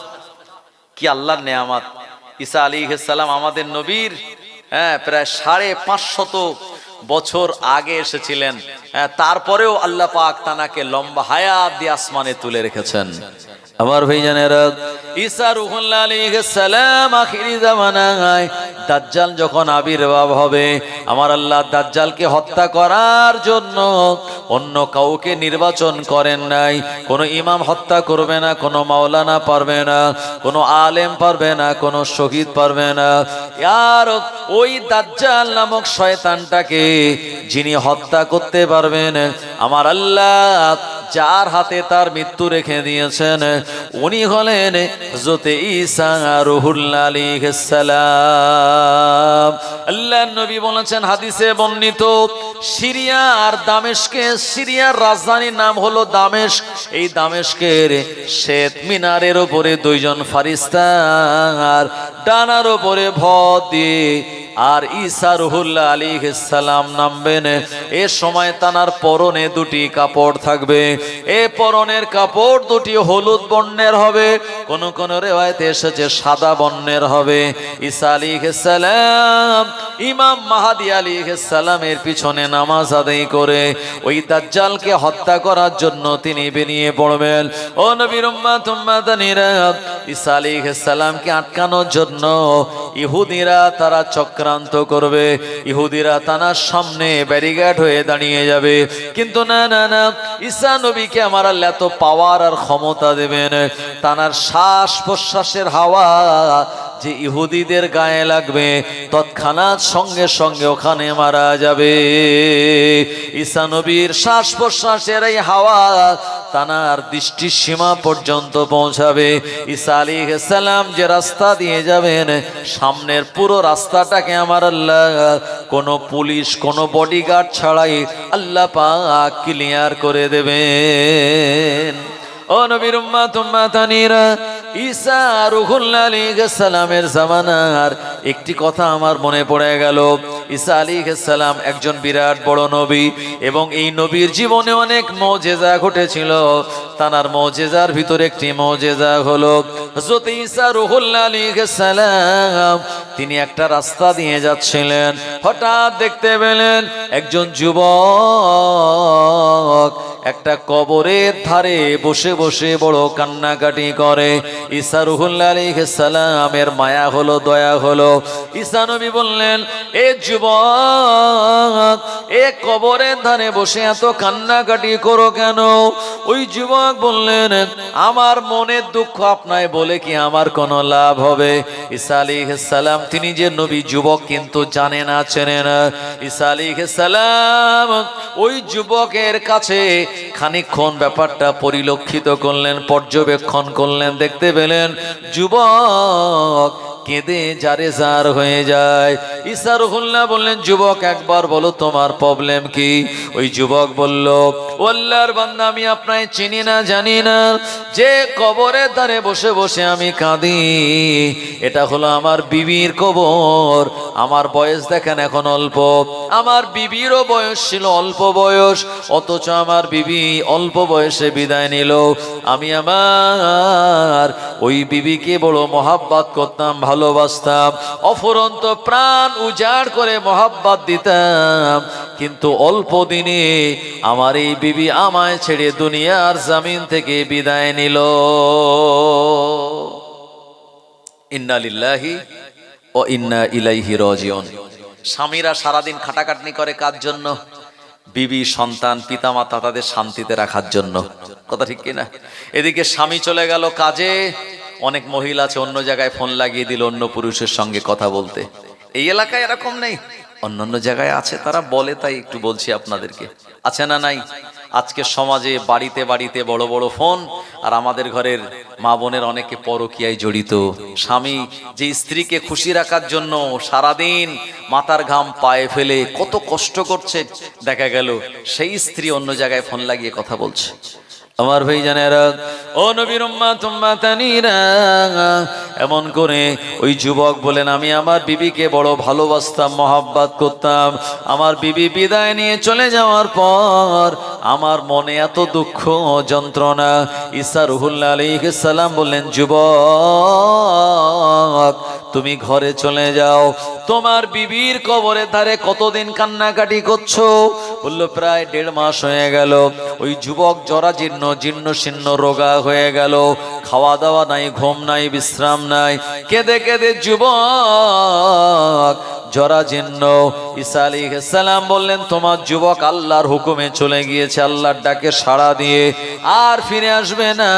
কি আল্লাহর নেয়ামত! ঈসা আলাইহিস সালাম আমাদের নবীর প্রায় 550 বছর আগে এসেছিলেন, তারপরেও আল্লাহ পাক তানাকে লম্বা হায়াত দিয়ে আসমানে তুলে রেখেছেন। আমার ভাইজানেরা, ঈসা রূহুল্লাহ আলাইহিস সালাম আখিরি জামানায় দাজ্জাল যখন আবির্ভাব হবে, আমার আল্লাহ দাজ্জালকে হত্যা করার জন্য অন্য কাউকে নির্বাচন করেন নাই। কোনো ইমাম হত্যা করবে না, কোনো মাওলানা পারবে না, কোনো আলেম পারবে না, কোনো শহীদ পারবে না। আর ওই দাজ্জাল নামক শয়তানটাকে যিনি হত্যা করতে পারবেন, আমার আল্লাহ যার হাতে তার মৃত্যু রেখে দিয়েছেন, উনি হলেন হযরত ঈসা রূহুল্লাহ আলাইহিস সালাম। আল্লাহর নবী বলেছেন, হাদিসে বর্ণিত, সিরিয়া আর দামেস্কে, সিরিয়ার রাজধানীর নাম হলো দামেস্ক। এই দামেস্কের শ্বেত মিনারের উপরে দুইজন ফারিস্তার ডানার উপরে ভর দিয়ে আর ঈসা রূহুল্লাহ আলাইহিস সালাম নামবেন। এ সময় তানার পরনে দুটি কাপড় থাকবে। এ পরনের কাপড় দুটি হলুদ বর্ণের হবে, কোন কোন রিওয়ায়াতে এসেছে সাদা বর্ণের হবে। ঈসা আলাইহিস সালাম ইমাম মাহদী আলাইহিস সালামের পিছনে নামাজ আদায় করে ওই দাজ্জালকে হত্যা করার জন্য তিনি বেরিয়ে পড়বেন। ও নবীর উম্মত উম্মাদানিরা, ঈসা আলাইহিস সালামকে আটকানোর জন্য ইহুদিরা তারা চক্রান্ত করবে। ইহুদিরা তানার সামনে ব্যারিকেড হয়ে দাঁড়িয়ে যাবে, কিন্তু না না না, ঈসা নবীকে আমার আল্লাহ এত পাওয়ার আর ক্ষমতা দেবেন, তানার শ্বাস প্রশ্বাসের হাওয়া যে ইহুদিদের গায়ে লাগবে, তৎক্ষণাৎ সঙ্গে সঙ্গে ওখানে মারা যাবে। ঈসা নবীর শ্বাস প্রশ্বাসের এই হাওয়া তানার দৃষ্টির সীমা পর্যন্ত পৌঁছাবে। ঈসা আলাইহিস সালাম যে রাস্তা দিয়ে যাবেন, সামনের পুরো রাস্তাটাকে আমার আল্লাহ কোনো পুলিশ, কোনো বডিগার্ড ছাড়াই আল্লাহ পাক ক্লিয়ার করে দেবেন। ও নবীর উম্মত উম্মাতানিরা, ঈসা রূহুল্লাহ আলাইহিস সালামের জামানার একটি কথা আমার মনে পড়ে গেল। ঈসা আলাইহিস সালাম একজন বিরাট বড় নবী, এবং এই নবীর জীবনে অনেক মুজিজা ঘটেছিল। তার মুজিজার ভিতরে একটি মুজিজা হলো হযরত ঈসা রূহুল্লাহ আলাইহিস সালাম তিনি একটা রাস্তা দিয়ে যাচ্ছিলেন, হঠাৎ দেখতে পেলেন একজন যুবক একটা কবরের ধারে বসে বসে বড় কান্নাকাটি করে। ঈসা রূহুল্লাহ আলাইহিস সালামের মায়া হলো, দয়া হলো। ঈসা নবী বললেন, এ যুবক, এ কবরের ধারে বসে এত কান্নাকাটি করো কেন? ওই যুবক বললেন, আমার মনের দুঃখ আপনায় বলে কি আমার কোনো লাভ হবে? ঈসা আলাইহিস সালাম তিনি যে নবী, যুবক কিন্তু জানে না, চেনে না। ঈসা আলাইহিস সালাম ওই যুবকের কাছে খানিকক্ষণ ব্যাপারটা পরিলক্ষিত করলেন, পর্যবেক্ষণ করলেন, দেখতে পেলেন যুবক কেঁদে জারে জার হয়ে যায়। ঈসা রূহুল্লাহ বললেন, যুবক একবার বলো তোমার প্রবলেম কি? ওই যুবক বলল, ও আল্লাহর বান্দা, আমি আপনাকে চিনি না, জানি না, যে কবরের ধারে বসে বসে আমি কাঁদি, এটা হলো আমার বিবির কবর। আমার বয়স দেখেন এখন অল্প, আমার বিবিরও বয়স ছিল অল্প বয়স, অথচ আমার বিবি অল্প বয়সে বিদায় নিল। আমি আমার ওই বিবিকে বড় মহাব্বত করতাম, ভালোবাসতাম, অফুরন্ত প্রাণ উজাড় করে মহাব্বত দিতাম, কিন্তু অল্প দিনে আমার এই বিবি আমায় ছেড়ে দুনিয়ার জমিন থেকে বিদায় নিল। ইন্না লিল্লাহি ও ইন্না ইলাইহি রাজিউন। স্বামীরা সারাদিন খাটাখাটনি করে কার জন্য? বিবি, সন্তান, পিতামাতা তাদের শান্তিতে রাখার জন্য। কথা ঠিক কিনা? এদিকে স্বামী চলে গেল কাজে, অনেক মহিলা আছে অন্য জায়গায় ফোন লাগিয়ে দিল অন্য পুরুষের সঙ্গে কথা বলতে। এই এলাকায় এরকম নেই, অন্যান্য জায়গায় আছে, তারা বলে, তাই একটু বলছি আপনাদেরকে। আছে না নাই? আজকে সমাজে বাড়িতে বাড়িতে বড় বড় ফোন, আর আমাদের ঘরের মা বোনের অনেকে পরকীয়ায় জড়িত। স্বামী যে স্ত্রীকে খুশি রাখার জন্য সারাদিন মাথার ঘাম পায়ে ফেলে কত কষ্ট করছে, দেখা গেল সেই স্ত্রী অন্য জায়গায় ফোন লাগিয়ে কথা বলছে। আমার ভাইজানেরা, ও নবীর উম্মত উম্মাতানিরা, এমন করে ওই যুবক বলেন, আমি আমার বিবিকে বড় ভালোবাসতাম, মহাব্বত করতাম। আমার বিবি বিদায় নিয়ে চলে যাওয়ার পর আমার মনে এত দুঃখ যন্ত্রণা। ঈসা রুহুল্লাহ আলাইহিস সালাম বললেন, যুবক তুমি ঘরে চলে যাও, তোমার বিবির কবরের ধারে কতদিন কান্নাকাটি করছো? বলল, প্রায় 1.5 মাস হয়ে গেল। ওই যুবক জরাজীর্ণ জীর্ণ শীর্ণ রোগা হয়ে গেল, খাওয়া দাওয়া নাই, ঘুম নাই, বিশ্রাম নাই, কেঁদে কেঁদে যুবক জরাজীর্ণ। ঈসা আলাইহিস সালাম বললেন, তোমার যুবক আল্লাহর হুকুমে চলে গিয়েছে, আল্লাহর ডাকে সাড়া দিয়ে আর ফিরে আসবে না।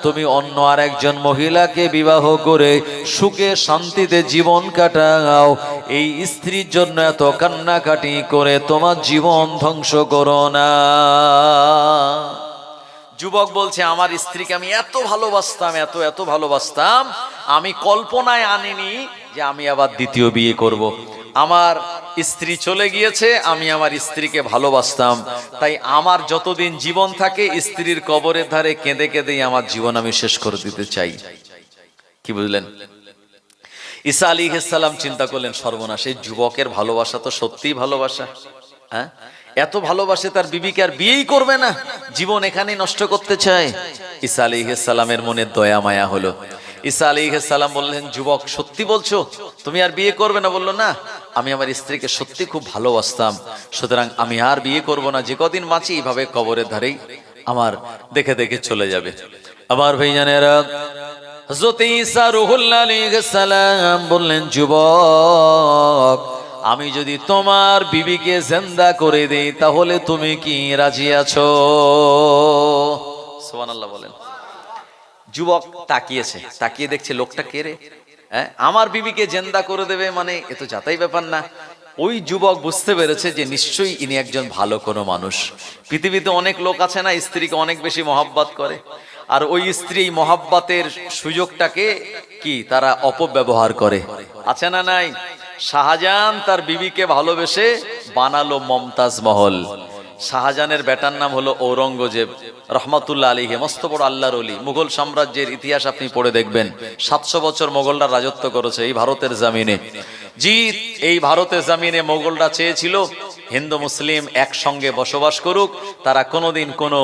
তুমি অন্য আর একজন মহিলাকে বিবাহ করে সুখে শান্তিতে জীবন কাটাও। এই স্ত্রীর জন্য এত কান্নাকাটি করে তোমার জীবন ধ্বংস করো না। যুবক বলছে, আমার স্ত্রীকে আমি এত ভালোবাসতাম, এত ভালোবাসতাম, আমি কল্পনায় আনিনি যে আমি আবার দ্বিতীয় বিয়ে করব। আমার স্ত্রী চলে গিয়েছে, আমি আমার স্ত্রীকে ভালোবাসতাম, তাই আমার যতদিন জীবন থাকে স্ত্রীর কবরের ধারে কেঁদে কেঁদেই আমার জীবন আমি শেষ করে দিতে চাই। কি বুঝলেন? ঈসা আলাইহিস সালাম চিন্তা করলেন, সর্বনাশ, এই যুবকের ভালোবাসা তো সত্যিই ভালোবাসা। হ্যাঁ, এত ভালোবাসে তার বিবিকে আর বিয়েই করবে না, জীবন এখানেই নষ্ট করতে চায়। ঈসা আলাইহিস সালামের মনে দয়া মায়া হলো। ঈসা আলাইহিস সালাম বললেন, যুবক সত্যি বলছো তুমি আর বিয়ে করবে না? বললো, না, আমি আমার স্ত্রীকে সত্যি খুব ভালোবাসতাম, সুতরাং আমি আর বিয়ে করব না, যে কদিন বাঁচি এইভাবে কবরের ধারেই আমার দেখে দেখে চলে যাবে। আমার ভাইজানেরা, হযরত ঈসা রূহুল্লাহ আলাইহিস সালাম বললেন, যুবক আমি যদি তোমার বিবিকে জিন্দা করে দেই তাহলে তুমি কি রাজি আছো? সুবহানাল্লাহ বলেন। যুবক তাকিয়েছে, তাকিয়ে দেখছে লোকটা কে রে, আমার বিবিকে জিন্দা করে দেবে মানে এ তো যাতাই ব্যাপার না। ওই যুবক বুঝতে পেরেছে যে নিশ্চয়ই ইনি একজন ভালো কোনো মানুষ। পৃথিবীতে অনেক লোক আছে না, স্ত্রীকে অনেক বেশি মহব্বত করে, আর ওই স্ত্রী মহব্বতের সুযোগটাকে কি তারা অপব্যবহার করে, আছে না নাই? শাহজাহান তার বিবিকে ভালোবেসে বানালো মমতাজ মহল। শাহজাহানের বেটার নাম হলো ঔরঙ্গজেব রহমাতুল্লাহ আলাইহি, মস্ত বড় আল্লাহর ওলি। মুঘল সাম্রাজ্যের ইতিহাস আপনি পড়ে দেখবেন, 700 বছর মোগলরা রাজত্ব করেছে এই ভারতের জমিনে। জি, এই ভারতের জমিনে মোগলরা চেয়েছিল হিন্দু মুসলিম একসঙ্গে বসবাস করুক, তারা কোনোদিন কোনো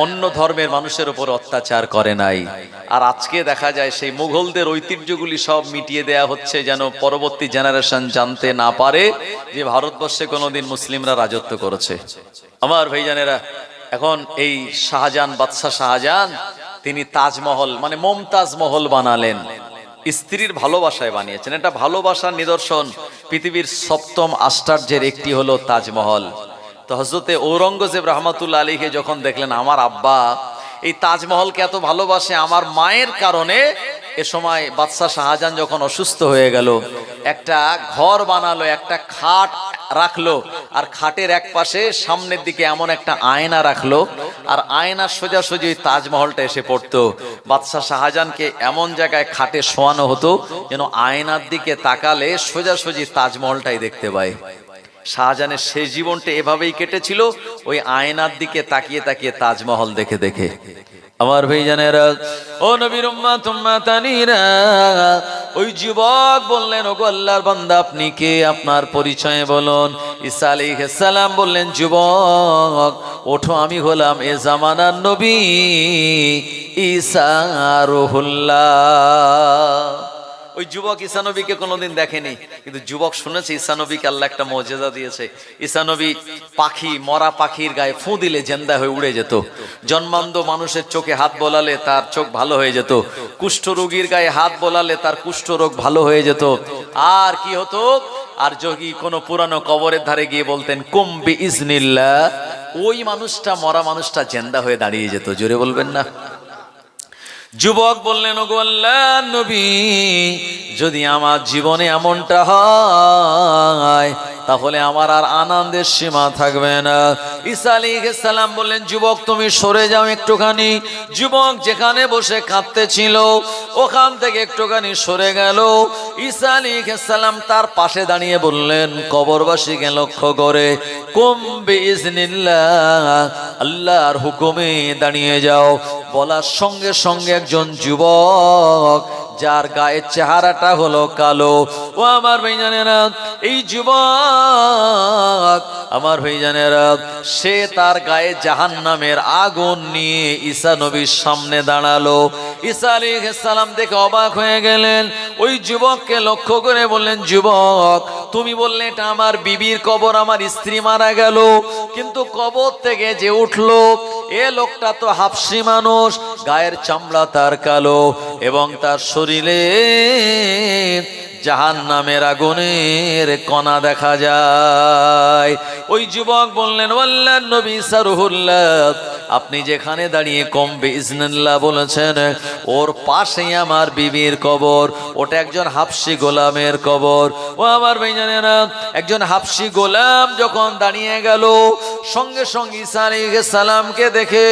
অন্য ধর্মের মানুষের উপর অত্যাচার করে নাই। আর আজকে দেখা যায় সেই মুঘলদের ঐতিহ্যগুলি সব মিটিয়ে দেয়া হচ্ছে, যেন পরবর্তী জেনারেশন জানতে না পারে যে ভারতবর্ষে কোনোদিন মুসলিমরা রাজত্ব করেছে। আমার ভাইজানেরা, এখন এই শাহজাহান, বাদশাহ শাহজাহান, তিনি তাজমহল মানে মমতাজ মহল বানালেন, স্ত্রীর ভালোবাসায় বানিয়েছেন। এটা ভালোবাসার নিদর্শন। পৃথিবীর 7ম আশ্চর্যের একটি হলো তাজমহল। তো হযরতে ঔরঙ্গজেব রহমাতুল্লাহ আলাইহি যখন দেখলেন আমার আব্বা এই তাজমহলকে এত ভালোবাসে, আমার মায়ের কারণে এ সময় বাদশাহ শাহজাহান যখন অসুস্থ হয়ে গেল, একটা ঘর বানালো, একটা খাট রাখলো, আর খাটের এক পাশে সামনের দিকে এমন একটা আয়না রাখলো, আর আয়নার সোজাসুজি তাজমহলটা এসে পড়তো। বাদশাহ শাহজাহানকে এমন জায়গায় খাটে শোয়ানো হতো যেন আয়নার দিকে তাকালে সোজাসুজি তাজমহলটাই দেখতে পায়। শাহজাহানের শেষ জীবনটা এভাবেই কেটেছিল, ওই আয়নার দিকে তাকিয়ে তাকিয়ে তাজমহল দেখে দেখে। আমার ভাইজানেরা, ও নবীর উম্মত উম্মাতানিরা, ওই যুবক বললেন, ওগো আল্লাহর বান্দা আপনি কে, আপনার পরিচয় বলুন। ঈসা আলাইহিস সালাম বললেন, যুবক ওঠো, আমি হলাম এ জামানার নবী ঈসা রূহুল্লাহ। ওই যুবক ঈসা নবীকে কোনোদিন দেখেনি, কিন্তু যুবক শুনেছে ঈসা নবীকে আল্লাহ একটা মুজিজা দিয়েছে। ঈসা নবী পাখি, মরা পাখির গায়ে ফু দিলে জিন্দা হয়ে উড়ে যেত, জন্মান্ধ মানুষের চোখে হাত বোলালে তার চোখ ভালো হয়ে যেত, কুষ্ঠ রোগীর গায়ে হাত বোলালে তার কুষ্ঠ রোগ ভালো হয়ে যেত। আর কি হতো, আর যদি কোনো পুরানো কবরের ধারে গিয়ে বলতেন কুম বিইজনিল্লাহ, ওই মানুষটা, মরা মানুষটা জিন্দা হয়ে দাঁড়িয়ে যেত। জোরে বলবেন না? যুবক বললেন, ওগো আল্লাহর নবী, যদি আমার জীবনে এমনটা হয় তাহলে আমার আর আনন্দের সীমা থাকবে না। ঈসা আলাইহিস সালাম বললেন, যুবক তুমি সরে যাও একটুখানি। যুবক যেখানে বসে কাঁদতেছিল ওখান থেকে একটুখানি সরে গেল। ঈসা আলাইহিস সালাম তার পাশে দাঁড়িয়ে বললেন, কবরবাসীকে লক্ষ্য করে, কুম বিইজনিল্লাহ, আল্লাহর হুকুমে দাঁড়িয়ে যাও। বলার সঙ্গে সঙ্গে একজন যুবক যার গায়ের চেহারাটা হলো কালো, ও আমার ভাইজানেরা, এই যুবক আমার ভাইজানেরা, সে তার গায়ে জাহান্নামের আগুন নিয়ে ঈসা নবীর সামনে দাঁড়ালো। ঈসা আলাইহিস সালাম দেখে অবাক হয়ে গেলেন। ওই যুবককে লক্ষ্য করে বললেন, যুবক তুমি বললে এটা আমার বিবির কবর, আমার স্ত্রী মারা গেল, কিন্তু কবর থেকে যে উঠলো এ লোকটা তো হাবশী মানুষ, গায়ের চামড়া তার কালো এবং তার শরীরে জাহান্নামের আগুনের কণা দেখা যায়। ওই যুবক বললেন, ওয়াল্লাহ নবী সারুহুল্লাহ, আপনি যেখানে দাঁড়িয়ে কম বিইজনিল্লাহ বলেছেন ওর পাশেই আমার বিবির কবর, ওটা একজন হাবশী গোলামের কবর। ও আমার ভাইজানেরা, একজন হাবশী গোলাম যখন দাঁড়িয়ে গেল, সঙ্গে সঙ্গে ঈসা আলাইহিস সালামকে দেখে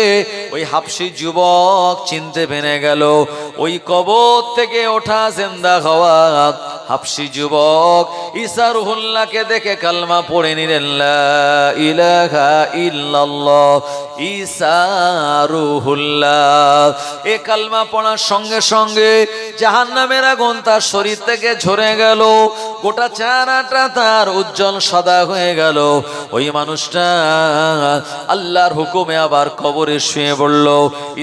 ওই হাবশী যুবক চিনতে পেরে গেল। ওই কবর থেকে ওঠা জিন্দা হওয়া হাবশী যুবক ঈসা রুহুল্লাহকে দেখে কালমা পড়ে নিলেন, লা ইলাহা ইল্লাল্লাহ ঈসা রুহুল্লাহ। এ কালমা পড়ার সঙ্গে সঙ্গে জাহান্নামের আগুন তার শরীর থেকে ঝরে গেল, গোটা চেহারাটা তার উজ্জ্বল সাদা হয়ে গেল। ওই মানুষটা আল্লাহর হুকুমে আবার কবরে শুয়ে পড়ল।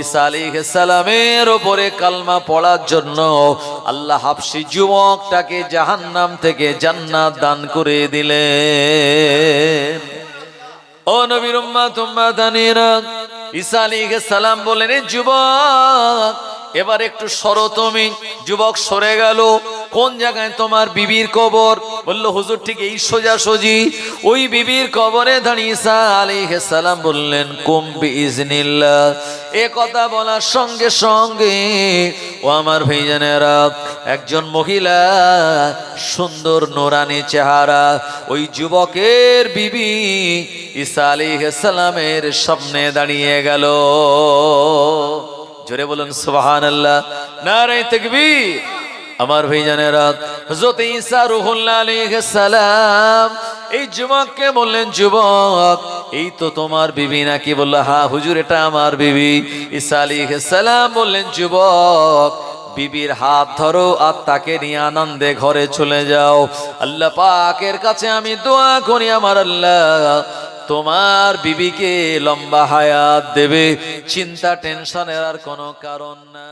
ঈসা আলাইহিস সালামের উপরে কালমা পড়ার জন্য আল্লাহ হাবশী যুবকটাকে জাহান্নাম থেকে জান্নাত দান করে দিলেন। ও নবীর উম্মত উম্মাদানিরা, ঈসা আলাইহিস সালাম বলেন, এই যুবক এবার একটু সরো তুমি। যুবক সরে গেল। কোন জায়গায় তোমার বিবির কবর? বলল, হুজুর ঠিক এই সোজাসুজি ওই বিবির কবরে দাঁড়িয়ে। ঈসা আলাইহিস সালাম বললেন, কুম বিইজনিল্লাহ। এ কথা বলার সঙ্গে সঙ্গে ও আমার ভাইজানেরা, একজন মহিলা সুন্দর নোরানি চেহারা, ওই যুবকের বিবি ঈসা আলাইহিস সালামের সামনে দাঁড়িয়ে গেল। জোরে বলুন সুবহানাল্লাহ, নারে তাকবীর। আমার ভাইজানেরা, হযরত ঈসা রূহুল্লাহ আলাইহিস সালাম এই যুবককে বললেন, যুবক এই তো তোমার বিবি নাকি? বলল, হ্যাঁ হুজুর এটা আমার বিবি। ঈসা আলাইহিস সালাম বললেন, যুবক বিবির হাত ধরো আর তাকে নিয়ে আনন্দে ঘরে চলে যাও। আল্লাহ পাকের কাছে আমি দোয়া করি, আমার আল্লাহ তোমার বিবিকে লম্বা হায়াত দেবে, চিন্তা টেনশনের আর কোনো কারণ না।